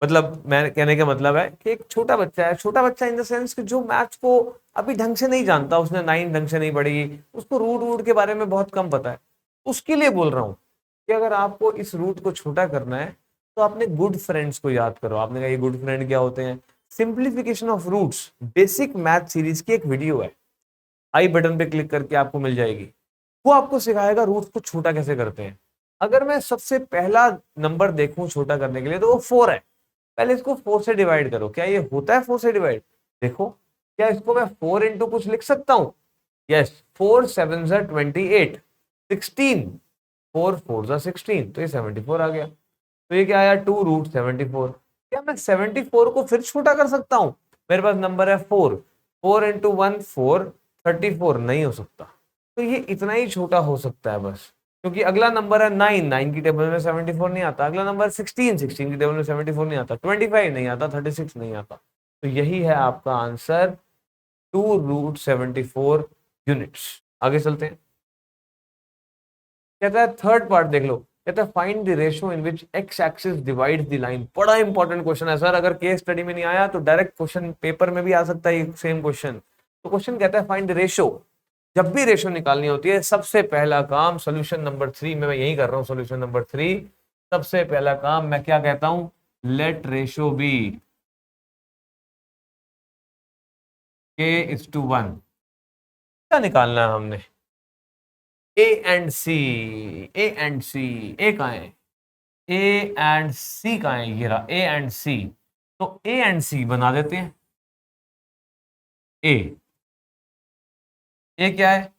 मतलब मैं कहने का मतलब है कि एक छोटा बच्चा है, छोटा बच्चा इन द सेंस कि जो मैथ्स को अभी ढंग से नहीं जानता, उसने 9 ढंग से नहीं पढ़ी, उसको रूट के बारे में बहुत कम पता है। उसके लिए बोल रहा हूँ कि अगर आपको इस रूट को छोटा करना है तो अपने गुड फ्रेंड्स को याद करो। आपने कहा ये गुड फ्रेंड क्या होते हैं, simplification of roots basic math series की एक वीडियो है, आई बटन पे क्लिक करके आपको मिल जाएगी। वो आपको सिखाएगा रूट्स को छोटा कैसे करते हैं। अगर मैं सबसे पहला नंबर देखूं छोटा करने के लिए तो वो 4 है। पहले इसको 4 से डिवाइड करो। क्या ये होता है 4 से डिवाइड? देखो, क्या इसको मैं 4 इंटू कुछ लिख सकता हूं? यस, 4 7 जा 28, 16, 4 4 जा 16, तो ये 74 आ गया। तो ये क्या आया? 2 रूट 74। क्या मैं 74 को फिर छोटा कर सकता हूं? मेरे पास नंबर है 4, 4 इंटू 1 4, 34 नहीं हो सकता। तो ये इतना ही छोटा हो सकता है बस, क्योंकि अगला नंबर है 9, 9 की टेबल में 74 नहीं आता। अगला नंबर 16, 16 की टेबल में 74 नहीं आता। 25 नहीं आता, 36 नहीं आता। तो यही है आपका आंसर, 2 रूट 74 यूनिट्स। आगे चलते हैं। कहता है थर्ड पार्ट देख लो। कहता है find the ratio in which x axis divides the line. बड़ा इंपॉर्टेंट क्वेश्चन है सर, अगर केस स्टडी में नहीं आया तो डायरेक्ट क्वेश्चन पेपर में भी आ सकता है सेम क्वेश्चन। तो क्वेश्चन कहता है फाइंड द रेशियो। जब भी रेशियो निकालनी होती है सबसे पहला काम सोल्यूशन नंबर 3 में मैं यही कर रहा हूं। सोल्यूशन नंबर 3 सबसे पहला काम मैं क्या कहता हूं? Let ratio be k:1। क्या निकालना है हमने? ए एंड सी। ए एंड सी, ए कहां है? ए एंड सी कहां है? ये रहा ए एंड सी। तो ए एंड सी बना देते हैं। ए क्या है?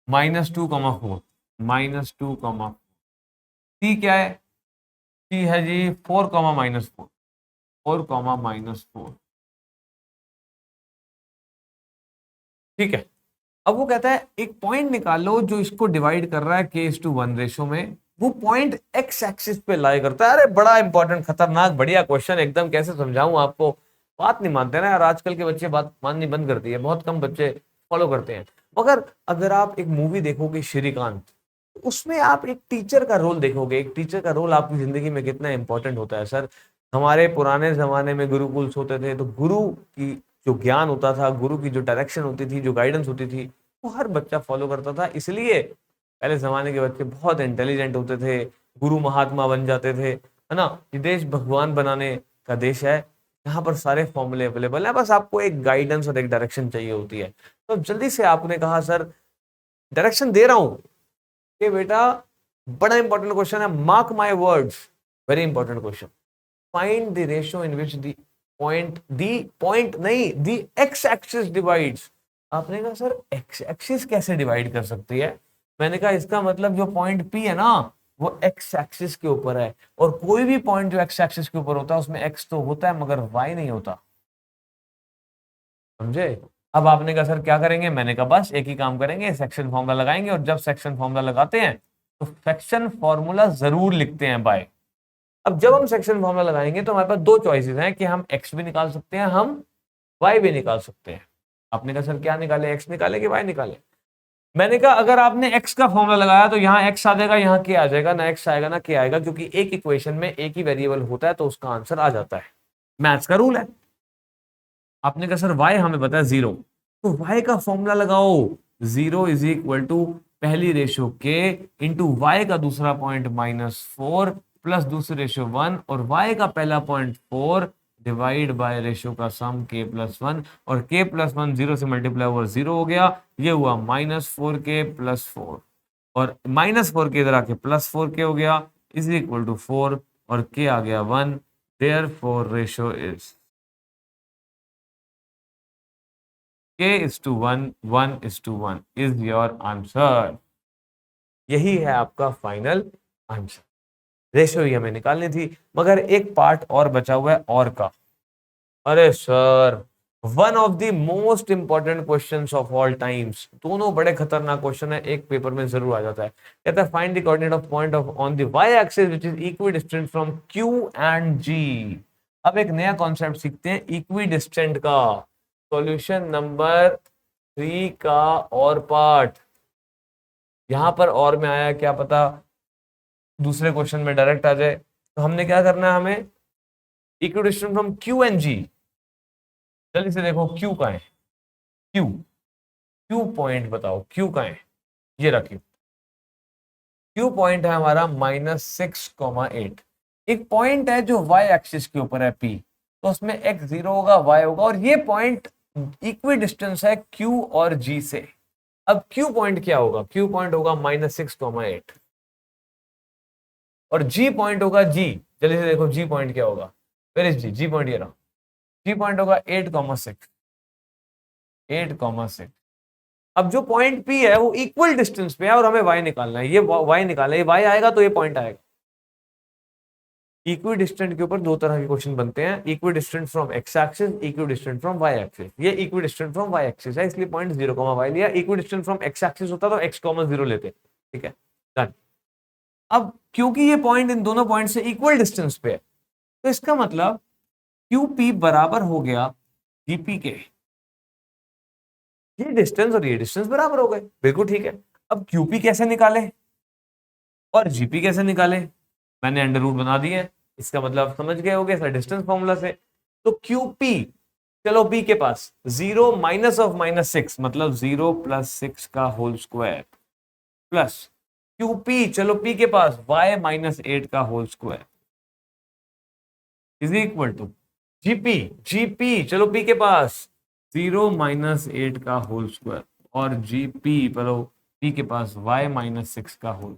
-2,4, -2, सी क्या है? सी है जी 4, -4, 4, -4। ठीक है। अब वो कहता है एक पॉइंट निकालो जो इसको डिवाइड कर रहा है k:1 रेशो में। वो पॉइंट एक्स एक्सिस पे लाई करता है। अरे बड़ा इंपॉर्टेंट, खतरनाक, बढ़िया क्वेश्चन एकदम। कैसे समझाऊं आपको, बात नहीं मानते ना यार, आजकल के बच्चे बात माननी बंद कर दी है, बहुत कम बच्चे फॉलो करते हैं। मगर अगर आप एक मूवी देखोगे श्रीकांत, उसमें आप एक टीचर का रोल देखोगे। एक टीचर का रोल आपकी जिंदगी में कितना इंपॉर्टेंट होता है सर। हमारे पुराने जमाने में गुरुकुल होते थे, तो गुरु की जो ज्ञान होता था, गुरु की जो डायरेक्शन होती थी, जो गाइडेंस होती थी, वो हर बच्चा फॉलो करता था। इसलिए पहले जमाने के बच्चे बहुत इंटेलिजेंट होते थे, गुरु महात्मा बन जाते थे, है ना। ये देश भगवान बनाने का देश है, यहाँ पर सारे फॉर्मूले अवेलेबल है। बस आपको एक गाइडेंस और एक डायरेक्शन चाहिए होती है। तो जल्दी से आपने कहा सर डायरेक्शन दे रहा हूं कि बेटा, बड़ा इंपॉर्टेंट क्वेश्चन है, mark my words, very important question. Find the ratio in which the point नहीं, दी एक्स एक्सिस डिवाइड्स। आपने कहा सर एक्स एक्सिस कैसे डिवाइड कर सकती है? मैंने कहा इसका मतलब जो पॉइंट पी है ना, वो एक्स एक्सिस के ऊपर है। और कोई भी पॉइंट जो एक्स एक्सिस के ऊपर होता है उसमें एक्स तो होता है मगर वाई नहीं होता, समझे। अब आपने कहा सर क्या करेंगे? मैंने कहा बस एक ही काम करेंगे, सेक्शन फॉर्मूला लगाएंगे। और जब सेक्शन फॉर्मूला लगाते हैं तो सेक्शन फॉर्मूला जरूर लिखते हैं बाय। अब जब हम सेक्शन फॉर्मूला लगाएंगे तो हमारे पास दो चॉइसेस हैं कि हम एक्स भी निकाल सकते हैं, हम वाई भी निकाल सकते हैं। आपने कहा सर क्या निकाले, एक्स निकाले कि वाई निकाले? मैंने कहा अगर आपने एक्स का फॉर्मूला लगाया तो यहाँ एक्स आ जाएगा, यहाँ के आ जाएगा, ना एक्स आएगा ना के आएगा, क्योंकि एक इक्वेशन में एक ही वेरिएबल होता है तो उसका आंसर आ जाता है। मैथ्स का रूल है। आपने कहा सर वाई हमें पता है 0, तो वाई का फॉर्मूला लगाओ। 0 इज इक्वल टू पहली रेशियो के इंटू वाई का दूसरा पॉइंट -4 प्लस दूसरी रेशियो 1 और वाई का पहला पॉइंट 4 डिवाइड बाय रेशियो का सम k+1। और k+1 0 से मल्टीप्लाई ओवर 0 हो गया। ये हुआ -4k+4 और -4k इधर आके +4k हो गया इज इक्वल टू 4 और k आ गया 1। Therefore ratio is k:1, 1:1 is your answer. यही है आपका फाइनल आंसर। रेशियो ही हमें निकालनी थी, मगर एक पार्ट और बचा हुआ है और का। अरे sir, one of the most important questions of all times. दोनों बड़े खतरनाक क्वेश्चन है, एक पेपर में जरूर आ जाता है। कहता है find the coordinate of point of on the y axis which is equidistant from Q and G। अब एक नया कॉन्सेप्ट सीखते हैं इक्विडिस्टेंट का। सॉल्यूशन नंबर 3 का और पार्ट यहां पर और में आया, क्या पता दूसरे क्वेश्चन में डायरेक्ट आ जाए। तो हमने क्या करना है, हमें equidistant from Q and G। जल्दी से देखो Q का है, Q Q पॉइंट बताओ, Q का है, ये रखिए। Q पॉइंट है हमारा -6,8। एक पॉइंट है जो y एक्सिस के ऊपर है P, तो उसमें x 0 होगा, y होगा, और ये पॉइंट इक्वी डिस्टेंस है q और g से। अब q पॉइंट क्या होगा? q पॉइंट होगा -6,8 और g पॉइंट होगा g। जल्दी से देखो g पॉइंट क्या होगा? Where is g point? ये रहा, g पॉइंट होगा 8,6। 8,6। अब जो पॉइंट P है वो इक्वल डिस्टेंस पे है और हमें y निकालना है। ये y निकालना है, ये y आएगा तो ये पॉइंट आएगा। इक्वी डिस्टेंट के ऊपर दो तरह के क्वेश्चन बनते हैं, equidistant from x axis, equidistant from y axis. ये equidistant from y axis है, इसलिए पॉइंट 0, y लिया। Equidistant from x axis होता तो x, 0 लेते। ठीक है, डन। अब क्योंकि ये पॉइंट इन दोनों पॉइंट से इक्वल डिस्टेंस पे है, तो इसका मतलब QP बराबर हो गया GP के। ये डिस्टेंस और ये डिस्टेंस बराबर हो गए, बिल्कुल ठीक है। अब QP कैसे निकाले और GP कैसे निकाले? मैंने अंडर रूट बना दिए हैं, इसका मतलब समझ गए होगे सर डिस्टेंस फॉर्मूला से। तो QP, चलो P के पास 0 माइनस ऑफ -6 मतलब 0 + 6 का होल स्क्वायर, प्लस QP, चलो P के पास y -8 का whole square is equal to GP, चलो P के पास 0 -8 का होल स्क्वायर और GP चलो P के पास y -6 का होल।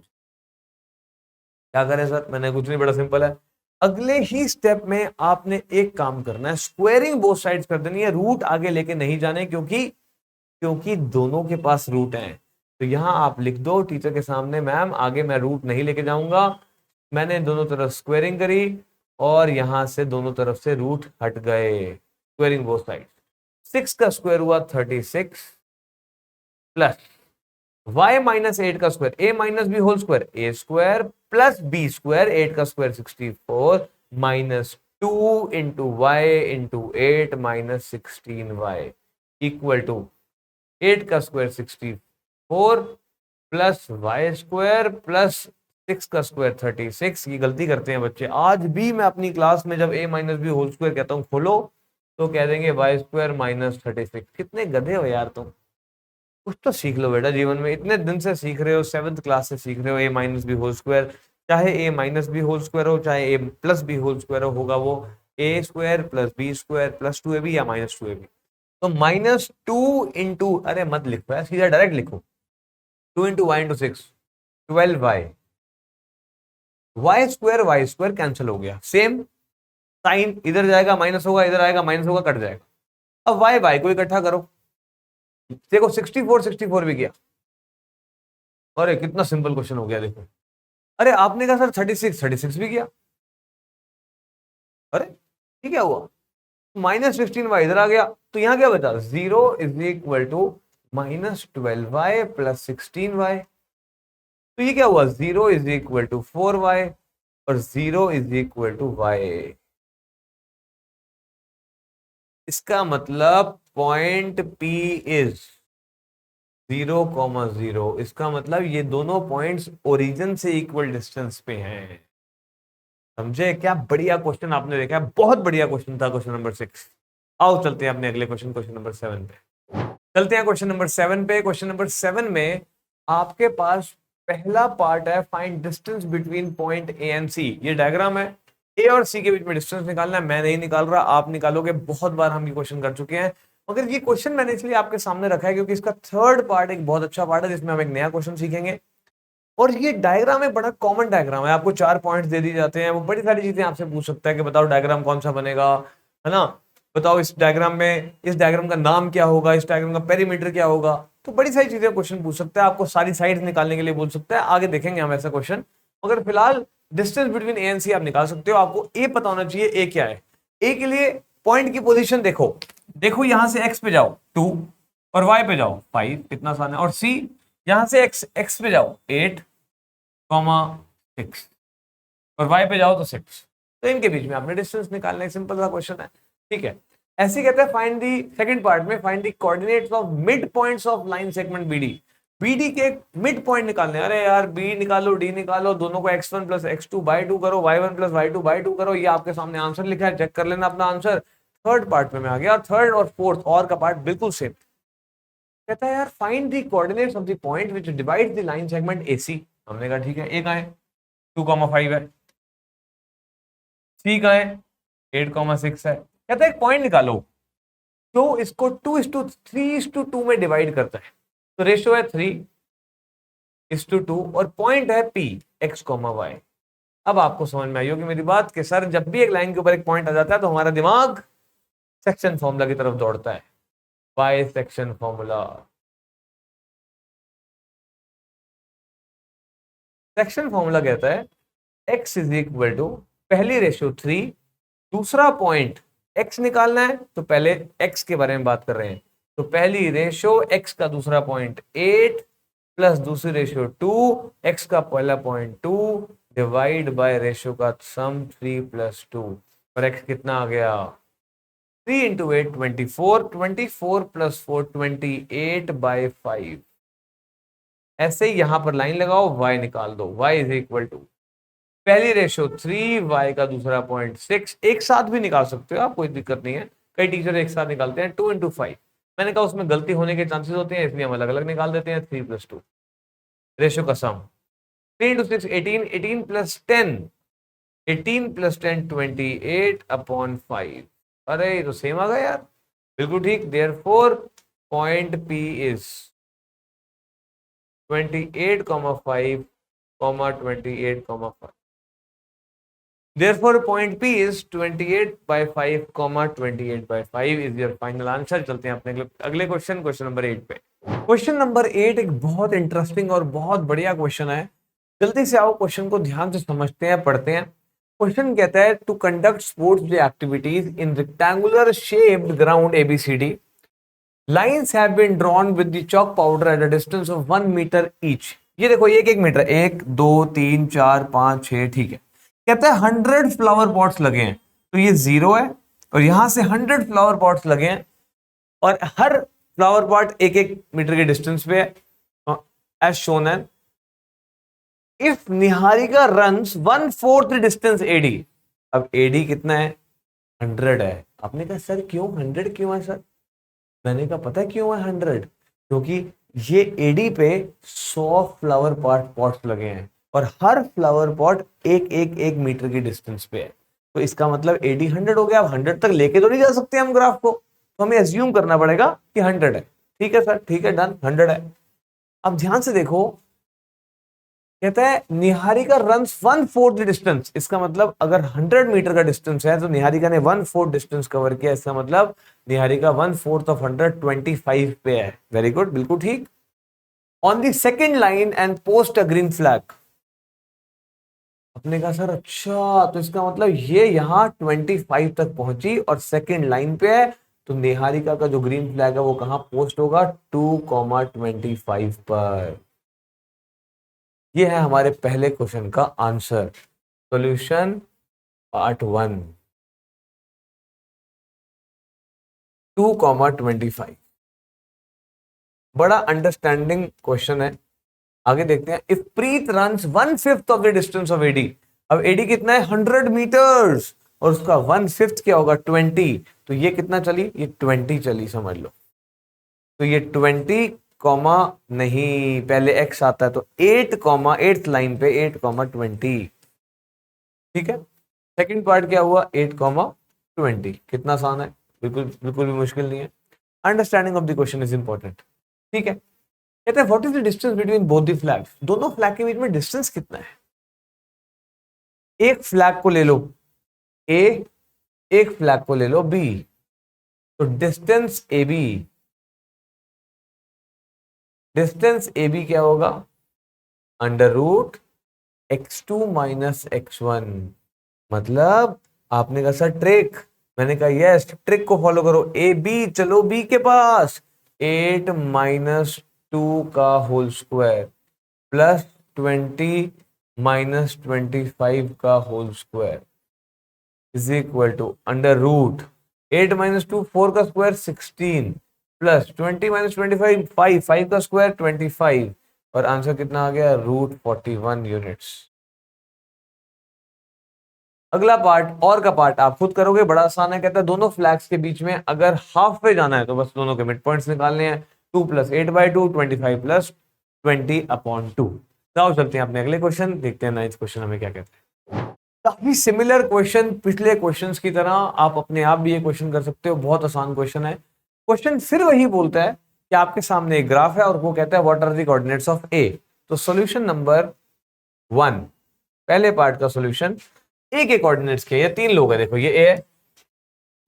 क्या करें सर? मैंने कुछ नहीं, बड़ा सिंपल है। अगले ही स्टेप में आपने एक काम करना है, स्क्वायरिंग बोथ साइड्स कर देनी है, रूट आगे लेके नहीं जाने, क्योंकि दोनों के पास रूट हैं। तो यहां आप लिख दो टीचर के सामने, मैम आगे मैं रूट नहीं लेके जाऊंगा। मैंने दोनों तरफ स्क्वायरिंग करी और यहां से दोनों तरफ से रूट हट गए, स्क्वायरिंग बोथ साइड। 6 का स्क्वायर हुआ 36 प्लस y -8 का square, a minus b whole square, a square plus b square, 8 का square 64 minus 2 into y into 8 minus 16y equal to 8 का square 64 plus y square plus 6 का square 36। ये गलती करते हैं बच्चे, आज भी मैं अपनी क्लास में जब a minus b whole square कहता हूँ खोलो तो कह देंगे वाई स्क्वायर -36। कितने गधे हो यार तुम, कुछ तो सीख लो बेटा जीवन में। इतने दिन से सीख रहे हो, 7th क्लास से सीख रहे हो a minus b whole square, चाहे a minus b whole square हो चाहे a plus b whole square हो, होगा वो a square plus b square plus 2ab या -2ab। तो -2 इंटू, अरे मत लिखो यार, सीधा डायरेक्ट लिखो, 2 into y into 6 12y, y square cancel हो गया, सेम साइन इधर जाएगा माइनस होगा, इधर आएगा माइनस होगा, कट जाएगा। अब वाई को इकट्ठा करो, देखो 64 भी गया। अरे कितना सिंपल क्वेश्चन हो गया देखो। अरे आपने कहा सर 36 भी गया। अरे ये क्या हुआ? -16y इधर आ गया, तो यहां क्या बचा? 0 is equal to -12y plus 16y। तो ये क्या हुआ? 0 इज इक्वल टू 4y और 0 इज इक्वल टू y। इसका मतलब पॉइंट P इज 0,0। इसका मतलब ये दोनों पॉइंट्स ओरिजिन से इक्वल डिस्टेंस पे हैं। समझे? क्या बढ़िया क्वेश्चन आपने देखा है, बहुत बढ़िया क्वेश्चन था क्वेश्चन नंबर 6। आओ चलते हैं अपने अगले क्वेश्चन, क्वेश्चन नंबर 7 पे चलते हैं। क्वेश्चन नंबर 7 पे, क्वेश्चन नंबर 7 में आपके पास पहला पार्ट है find distance between point A and C. ये डायग्राम है, ए और सी के बीच में डिस्टेंस निकालना है। मैं नहीं निकाल रहा, आप निकालोगे। बहुत बार हम ये क्वेश्चन कर चुके हैं, मगर ये क्वेश्चन मैंने इसलिए आपके सामने रखा है क्योंकि इसका थर्ड पार्ट एक बहुत अच्छा पार्ट है जिसमें हम एक नया क्वेश्चन सीखेंगे। और ये डायग्राम है, बड़ा कॉमन डायग्राम है। आपको 4 पॉइंट्स दे दी जाते हैं, वो बड़ी सारी चीजें आपसे पूछ सकता है कि बताओ डायग्राम कौन सा बनेगा, है ना, बताओ इस डायग्राम में इस डायग्राम का नाम क्या होगा, इस डायग्राम का पेरीमीटर क्या होगा। तो बड़ी सारी चीजें क्वेश्चन पूछ सकता है, आपको सारी साइड्स निकालने के लिए बोल सकता है। आगे देखेंगे हम ऐसा क्वेश्चन, मगर फिलहाल डिस्टेंस बिटवीन ए एंड सी आप निकाल सकते हो। आपको ए पता होना चाहिए, ए क्या है। ए के लिए पॉइंट की पोजीशन देखो, देखो यहां से एक्स पे जाओ 2 और वाई पे जाओ 5, कितना आसान है। और सी यहां से एक्स पे जाओ 8, 6 और वाई पे जाओ तो 6। तो इनके बीच में आपने डिस्टेंस निकालना है, सिंपल सा क्वेश्चन है। ठीक है, ऐसे कहते हैं फाइंड दी, सेकंड पार्ट में find the coordinates of mid points of line segment BD. BD के मिड पॉइंट निकालने। अरे यार बी निकालो डी निकालो, दोनों को x1 + x2/2 करो, y1 + y2/2 करो। ये आपके सामने आंसर लिखा है, चेक कर लेना अपना आंसर। थर्ड पार्ट में मैं आ गया, थर्ड और फोर्थ और का पार्ट बिल्कुल सेम। कहता है यार find the coordinates of the point which divides the line segment AC। हमने कहा ठीक है, ए कहां है? 2,5 है। सी कहां है? 8,6 है। कहता है एक पॉइंट निकालो जो इसको 2:3:2 में डिवाइड करता है। तो रेशियो है 3:2 और पॉइंट है P x, y। अब आपको समझ में आई होगी मेरी बात कि सर जब भी एक लाइन के ऊपर एक पॉइंट आ जाता है तो हमारा दिमाग सेक्शन फॉर्मूला की तरफ दौड़ता है। By section formula. Section formula कहता है x इज इक्वल टू पहली रेशियो 3, दूसरा पॉइंट x निकालना है तो पहले x के बारे में बात कर रहे हैं। तो पहली रेशियो x का दूसरा पॉइंट 8 प्लस दूसरी रेशियो 2, x का पहला पॉइंट 2 डिवाइड बाय रेशियो का सम 3 प्लस 2 और x कितना आ गया 3 इंटू 8 24, 24 प्लस 4 28 बाय 5। ऐसे ही यहां पर लाइन लगाओ, y निकाल दो, y इज इक्वल टू पहली रेशियो 3, y का दूसरा पॉइंट 6। एक साथ भी निकाल सकते हो आप, कोई दिक्कत नहीं है, कई टीचर एक साथ निकालते हैं। 2 इंटू 5, मैंने कहा उसमें गलती होने के चांसेस होते हैं इसलिए हम अलग अलग निकाल देते हैं। 3 प्लस 2 रेशियो का सम 3 इंटू 6 18, 18 प्लस 10 18 प्लस 10 28 अपॉन 5। अरे ये तो सेम आ गया यार, बिल्कुल ठीक। Therefore point P is 28,5, 28,5। Therefore, point P is 28/5, 28/5 is your final answer। चलते हैं अपने अगले क्वेश्चन, क्वेश्चन नंबर 8 पे। क्वेश्चन नंबर 8 एक बहुत इंटरेस्टिंग और बहुत बढ़िया क्वेश्चन है। जल्दी से आओ क्वेश्चन को ध्यान से समझते हैं, पढ़ते हैं। क्वेश्चन कहता है to conduct sports day activities in rectangular shaped ground ABCD, lines have been drawn with the chalk powder at a distance of 1 metre each. ये देखो ये 1 मीटर, 1 2 3 4 5 6, ठीक है। कहता है 100 फ्लावर पॉट्स लगे हैं, तो ये 0 है और यहां से 100 फ्लावर पॉट्स लगे हैं और हर फ्लावर पॉट 1-1 मीटर के डिस्टेंस पे है एज शोन है। If Niharika runs 1/4 distance AD, अब AD कितना है 100 है। आपने कहा सर क्यों 100 क्यों है सर? मैंने कहा पता है क्यों है 100, क्योंकि ये AD पे 100 फ्लावर पॉट्स लगे हैं और हर फ्लावर पॉट 1 मीटर की डिस्टेंस पे है। तो इसका मतलब AD 100 हो गया। अब 100 तक लेके तो नहीं जा सकते हम ग्राफ को, तो हमें एज्यूम करना पड़ेगा कि 100 है। ठीक है सर, ठीक है, डन, 100 है। अब ध्यान से देखो, कहता है निहारिका रन्स 1/4 डिस्टेंस। इसका मतलब अगर 100 मीटर का डिस्टेंस है तो निहारिका ने 1/4 डिस्टेंस कवर किया। इसका मतलब निहारिका 1/4 ऑफ 100 25 पे है। वेरी गुड, बिल्कुल ठीक। On the second line and post a green flag. अपने कहा सर अच्छा, तो इसका मतलब ये यहां 25 तक पहुंची और सेकेंड लाइन पे है, तो निहारिका का जो ग्रीन फ्लैग है वो कहां पोस्ट होगा 2,25 पर। ये है हमारे पहले क्वेश्चन का आंसर। Solution part 1, 2,25। बड़ा अंडरस्टैंडिंग क्वेश्चन है। आगे देखते हैं। If Preet runs 1/5 of the distance of AD, अब AD कितना है 100 मीटर्स और उसका 1/5 क्या होगा 20, तो ये कितना चली, ये 20 चली, समझ लो। तो ये 20 कॉमा नहीं, पहले x आता है, तो 8 लाइन पे 8,20। ठीक है, सेकंड पार्ट क्या हुआ 8,20। कितना आसान है, बिल्कुल बिल्कुल भी मुश्किल नहीं है। Understanding of the question is important. ठीक है, कहते हैं what is the distance between both the flags. दोनों फ्लैग के बीच में डिस्टेंस कितना है। एक फ्लैग को ले लो A, एक फ्लैग को ले लो B, तो डिस्टेंस AB क्या होगा √x2 माइनस x1। मतलब आपने कहा सर ट्रिक, मैंने कहा यस, ट्रिक को फॉलो करो। AB, चलो B के पास 8 - 2 का होल स्क्वायर प्लस 20 - 25 का whole square is equal to √8 - 2 4 का स्क्वायर 16 प्लस 20 - 25 5 का स्क्वायर 25 और आंसर कितना आ गया √41 यूनिट्स। अगला पार्ट और का पार्ट आप खुद करोगे, बड़ा आसान है। कहता है दोनों फ्लैग्स के बीच में अगर हाफ वे जाना है तो बस दोनों के मिड पॉइंट्स निकालने हैं। 2 + 8/2 25 + 20/2। जाओ चलते हैं अपने अगले क्वेश्चन, देखते हैं 9th क्वेश्चन हमें क्या कहते हैं। काफी सिमिलर क्वेश्चन पिछले क्वेश्चंस की तरह, आप अपने आप भी ये क्वेश्चन कर सकते हो, बहुत आसान क्वेश्चन है। क्वेश्चन फिर वही बोलता है कि आपके सामने एक ग्राफ है और वो कहता है what are the coordinates of A. तो सॉल्यूशन नंबर 1, पहले पार्ट का सॉल्यूशन, ए के कोऑर्डिनेट्स के, ये 3 लोग है, देखो ये ए है,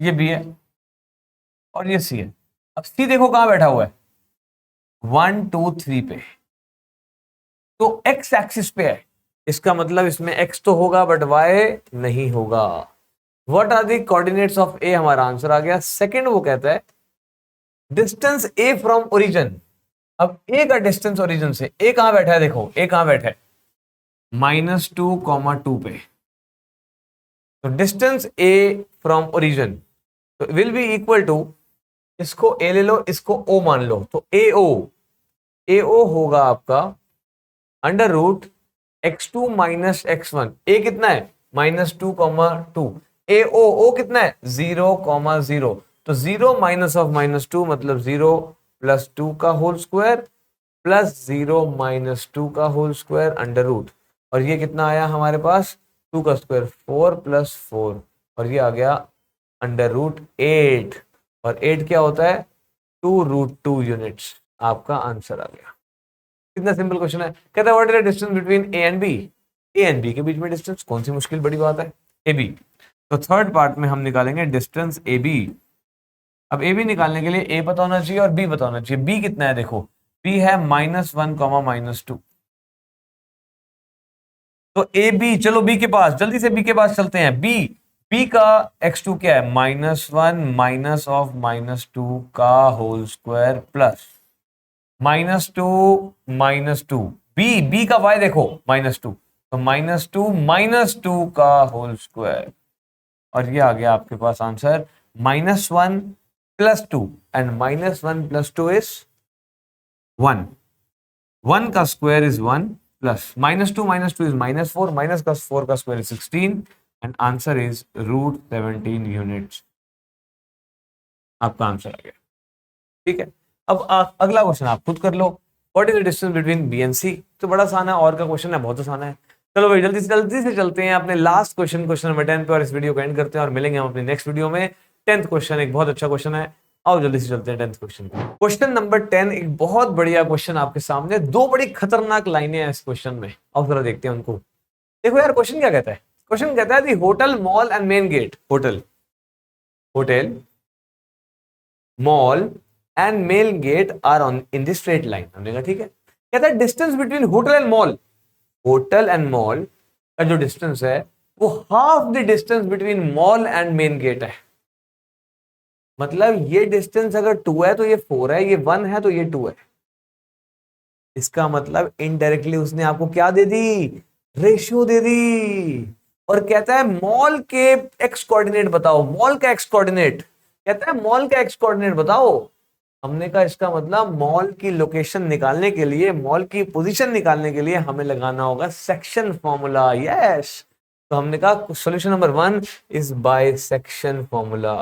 ये बी है और ये सी है। अब सी देखो कहां बैठा हुआ है, 1 2 3 पे, तो एक्स एक्सिस पे है, इसका मतलब इसमें एक्स तो होगा बट वाई नहीं होगा। What are the coordinates of A, हमारा आंसर आ गया। सेकंड वो कहता है डिस्टेंस ए फ्रॉम ओरिजिन। अब ए का डिस्टेंस ओरिजिन से, ए कहां बैठा है, देखो ए कहां बैठा है, -2, 2 पे। तो डिस्टेंस ए फ्रॉम ओरिजिन तो विल बी इक्वल टू, इसको ए ले लो, इसको ओ मान लो, तो ए ओ होगा आपका under root x2 minus x1। ए कितना है, -2, 2। ए ओ कितना है, 0, 0। तो 0 माइनस ऑफ -2 मतलब 0 + 2 का होल स्क्वायर प्लस 0 माइनस 2 का होल स्क्वायर अंडर रूट, और ये कितना आया हमारे पास, 2 का स्क्वायर 4 + 4, और ये आ गया अंडर रूट 8, और 8 क्या होता है, 2√2 यूनिट्स। आपका आंसर आ गया। कितना सिंपल क्वेश्चन है। कहता है what is the distance between A and B. A and B के बीच में डिस्टेंस, कौन सी मुश्किल बड़ी बात है, ए बी। तो थर्ड पार्ट में हम निकालेंगे डिस्टेंस ए बी। अब ए बी निकालने के लिए ए पता होना चाहिए और बी पता होना चाहिए। बी कितना है, देखो बी है -1, -2। तो ए बी, चलो बी के पास, जल्दी से बी के पास चलते हैं। बी, बी का x2 क्या है, -1 माइनस ऑफ -2 का होल स्क्वायर प्लस -2 -2। बी का y देखो -2, तो -2 का होल स्क्वायर, और ये आ गया आपके पास आंसर -1 + 2, एंड -1 + 2 इज 1। 1 का square is 1 plus -2 -2 is -4, minus का 4 का square is 16, and answer is √17 units. आपका आंसर आ गया। ठीक है, अब अगला क्वेश्चन आप खुद कर लो। What is the distance between B and C. तो बड़ा आसान है, और का क्वेश्चन है, बहुत आसान है। चलो भाई जल्दी से चलते हैं अपने लास्ट क्वेश्चन नंबर 10 पे, और इस वीडियो को एंड करते हैं, और मिलेंगे हम अपने नेक्स्ट वीडियो में। 10th क्वेश्चन एक बहुत अच्छा क्वेश्चन है, आओ जल्दी से चलते हैं 10th क्वेश्चन पे। क्वेश्चन नंबर 10 एक बहुत बढ़िया क्वेश्चन आपके सामने, 2 बड़ी खतरनाक लाइनें हैं इस क्वेश्चन में, अब जरा देखते हैं उनको। देखो यार क्वेश्चन क्या कहता है, क्वेश्चन कहता है the hotel mall and main gate, hotel mall and main gate are on in the straight line. हमने कहा ठीक है। कहता है distance between hotel and mall, hotel and mall का जो डिस्टेंस है वो half the distance between mall and main gate है। मतलब ये डिस्टेंस अगर 2 है तो ये 4 है, ये 1 है तो ये 2 है। इसका मतलब इनडायरेक्टली उसने आपको क्या दे दी, रेशियो दे दी। और कहता है मॉल के एक्स कोऑर्डिनेट बताओ, मॉल का एक्स कोऑर्डिनेट, कहता है मॉल का एक्स कोऑर्डिनेट बताओ। हमने कहा इसका मतलब मॉल की लोकेशन निकालने के लिए, मॉल की पोजीशन निकालने के लिए हमें लगाना होगा सेक्शन फॉर्मूला। यस, तो हमने कहा solution number 1 is by section formula.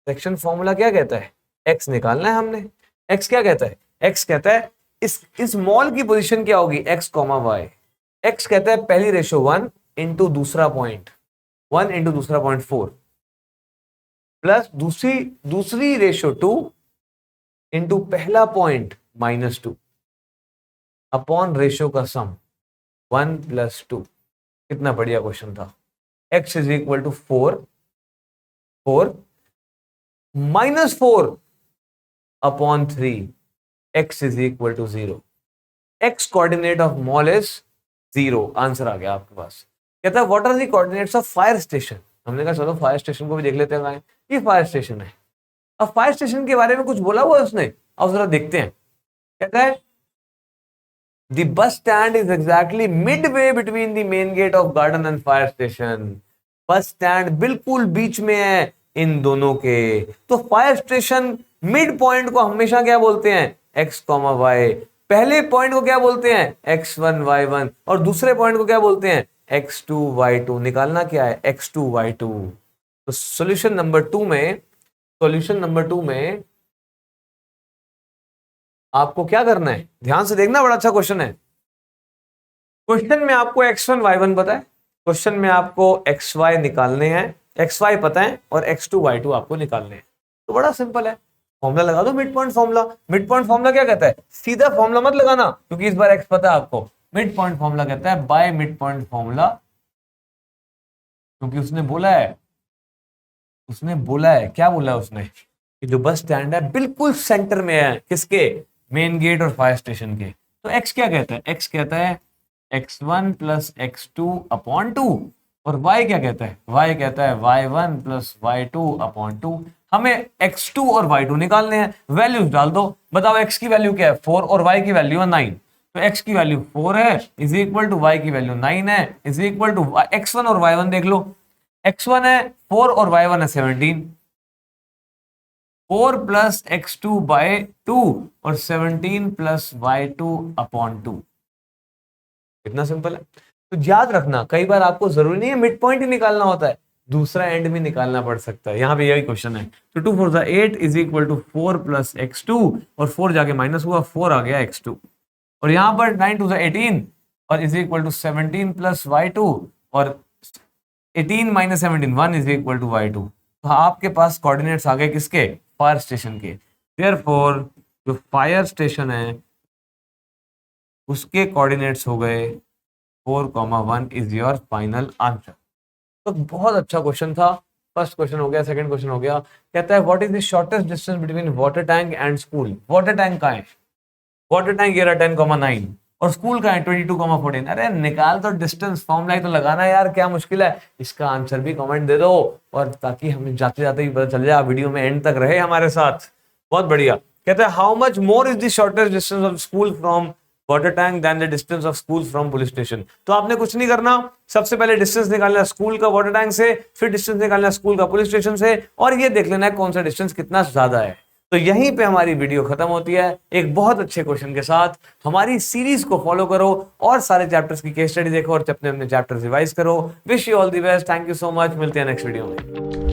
Section formula क्या कहता है, एक्स निकालना है हमने। एक्स क्या कहता है, एक्स कहता है इस मॉल की पोजीशन क्या होगी, एक्स कॉमा वाई। एक्स कहता है पहली रेशो 1 इंटू दूसरा पॉइंट 1 इंटू दूसरा पॉइंट 4 प्लस दूसरी रेशो 2 इंटू पहला पॉइंट -2 अपॉन रेशो का सम 1 + 2। कितना बढ़िया क्वेश्चन था। x is equal to 4 -4 upon 3, x is equal to 0। x coordinate of mall is 0। Answer आ गया आपके पास। कहता है what are the coordinates of fire station. हमने कहा चलो फायर स्टेशन को भी देख लेते हैं, ये फायर स्टेशन है। अब फायर स्टेशन के बारे में कुछ बोला हुआ है उसने, अब जरा देखते हैं। कहता है the bus stand is exactly midway between the main gate of garden and fire station. Bus stand बिल्कुल बीच में है इन दोनों के। तो फायर स्टेशन मिड पॉइंट को हमेशा क्या बोलते हैं, x, y। पहले पॉइंट को क्या बोलते हैं, x1, y1, और दूसरे पॉइंट को क्या बोलते हैं, x2, y2। निकालना क्या है, x2, y2। तो सॉल्यूशन नंबर 2 में आपको क्या करना है, ध्यान से देखना, बड़ा अच्छा क्वेश्चन है। क्वेश्चन में आपको x1 y1 पता है, क्वेश्चन में आपको xy निकालने हैं, xy पता है और x2 y2 आपको निकालने हैं। तो बड़ा सिंपल है, फॉर्मूला लगा दो, mid point formula. Mid point formula क्या कहता है, सीधा फॉर्मूला मत लगाना क्योंकि इस बार x पता है आपको। मिड पॉइंट फॉर्मूला कहता है बाय मिड पॉइंट फॉर्मूला, क्योंकि उसने बोला है क्या बोला है उसने कि जो बस स्टैंड है बिल्कुल सेंटर में है, किसके, मेन गेट और फायर स्टेशन के। तो x क्या कहता है, x कहता है x1 प्लस x2 अपॉन 2, और y क्या कहता है, y कहता है y1 प्लस y2 अपॉन 2। हमें x2 और y2 निकालने हैं, वैल्यूज डाल दो। बताओ x की वैल्यू क्या है 4 और y की वैल्यू है 9, तो x की वैल्यू 4 है इज इक्वल टू y की वैल्यू 9 है इज इक्वल टू x1 और y1 देख लो, x1 है 4 और y1 है 17, 4 प्लस x2 बाय 2 और 17 प्लस y2 अपॉन 2। इतना सिंपल है। तो याद रखना, कई बार आपको जरूरी नहीं है मिड पॉइंट ही निकालना होता है, दूसरा एंड भी निकालना पड़ सकता है। यहाँ पे यही क्वेश्चन है। तो 2 4 8 is equal to 4 plus x2, और 4 जाके माइनस हुआ, 4 आ गया x2, और यहाँ पर 9 2 18 और is equal to 17 plus y2, और 18 minus 17 1 is equal to y2। तो आपके पास कोऑर्डिनेट्स आ गए किसके, फायर स्टेशन के। देयरफॉर जो फायर स्टेशन है उसके कोऑर्डिनेट्स हो गए 4,1 इज योर फाइनल आंसर। तो बहुत अच्छा क्वेश्चन था। फर्स्ट क्वेश्चन हो गया, सेकंड क्वेश्चन हो गया। कहता है what is the shortest distance between water tank and school. Water tank कहाँ है, वाटर टैंक ये रहा 10,9 और स्कूल का है 22,14। अरे निकाल तो डिस्टेंस, फॉर्मूला ही तो लगाना है यार, क्या मुश्किल है। इसका आंसर भी कमेंट दे दो, और ताकि हमें जाते जाते ही पता चल जाए, वीडियो में एंड तक रहे हमारे साथ। बहुत बढ़िया। कहते हैं how much more is the shortest distance of school from water tank than the distance of school from police station. तो आपने कुछ नहीं करना, सबसे पहले डिस्टेंस निकालना स्कूल का वाटर टैंक से, फिर डिस्टेंस निकालना स्कूल का पुलिस स्टेशन से, और ये देख लेना है कौन सा डिस्टेंस कितना ज्यादा है। तो यहीं पे हमारी वीडियो खत्म होती है एक बहुत अच्छे क्वेश्चन के साथ। हमारी सीरीज को फॉलो करो और सारे चैप्टर्स की केस स्टडी देखो और अपने अपने चैप्टर्स रिवाइज करो। Wish you all the best, thank you so much, मिलते हैं नेक्स्ट वीडियो में।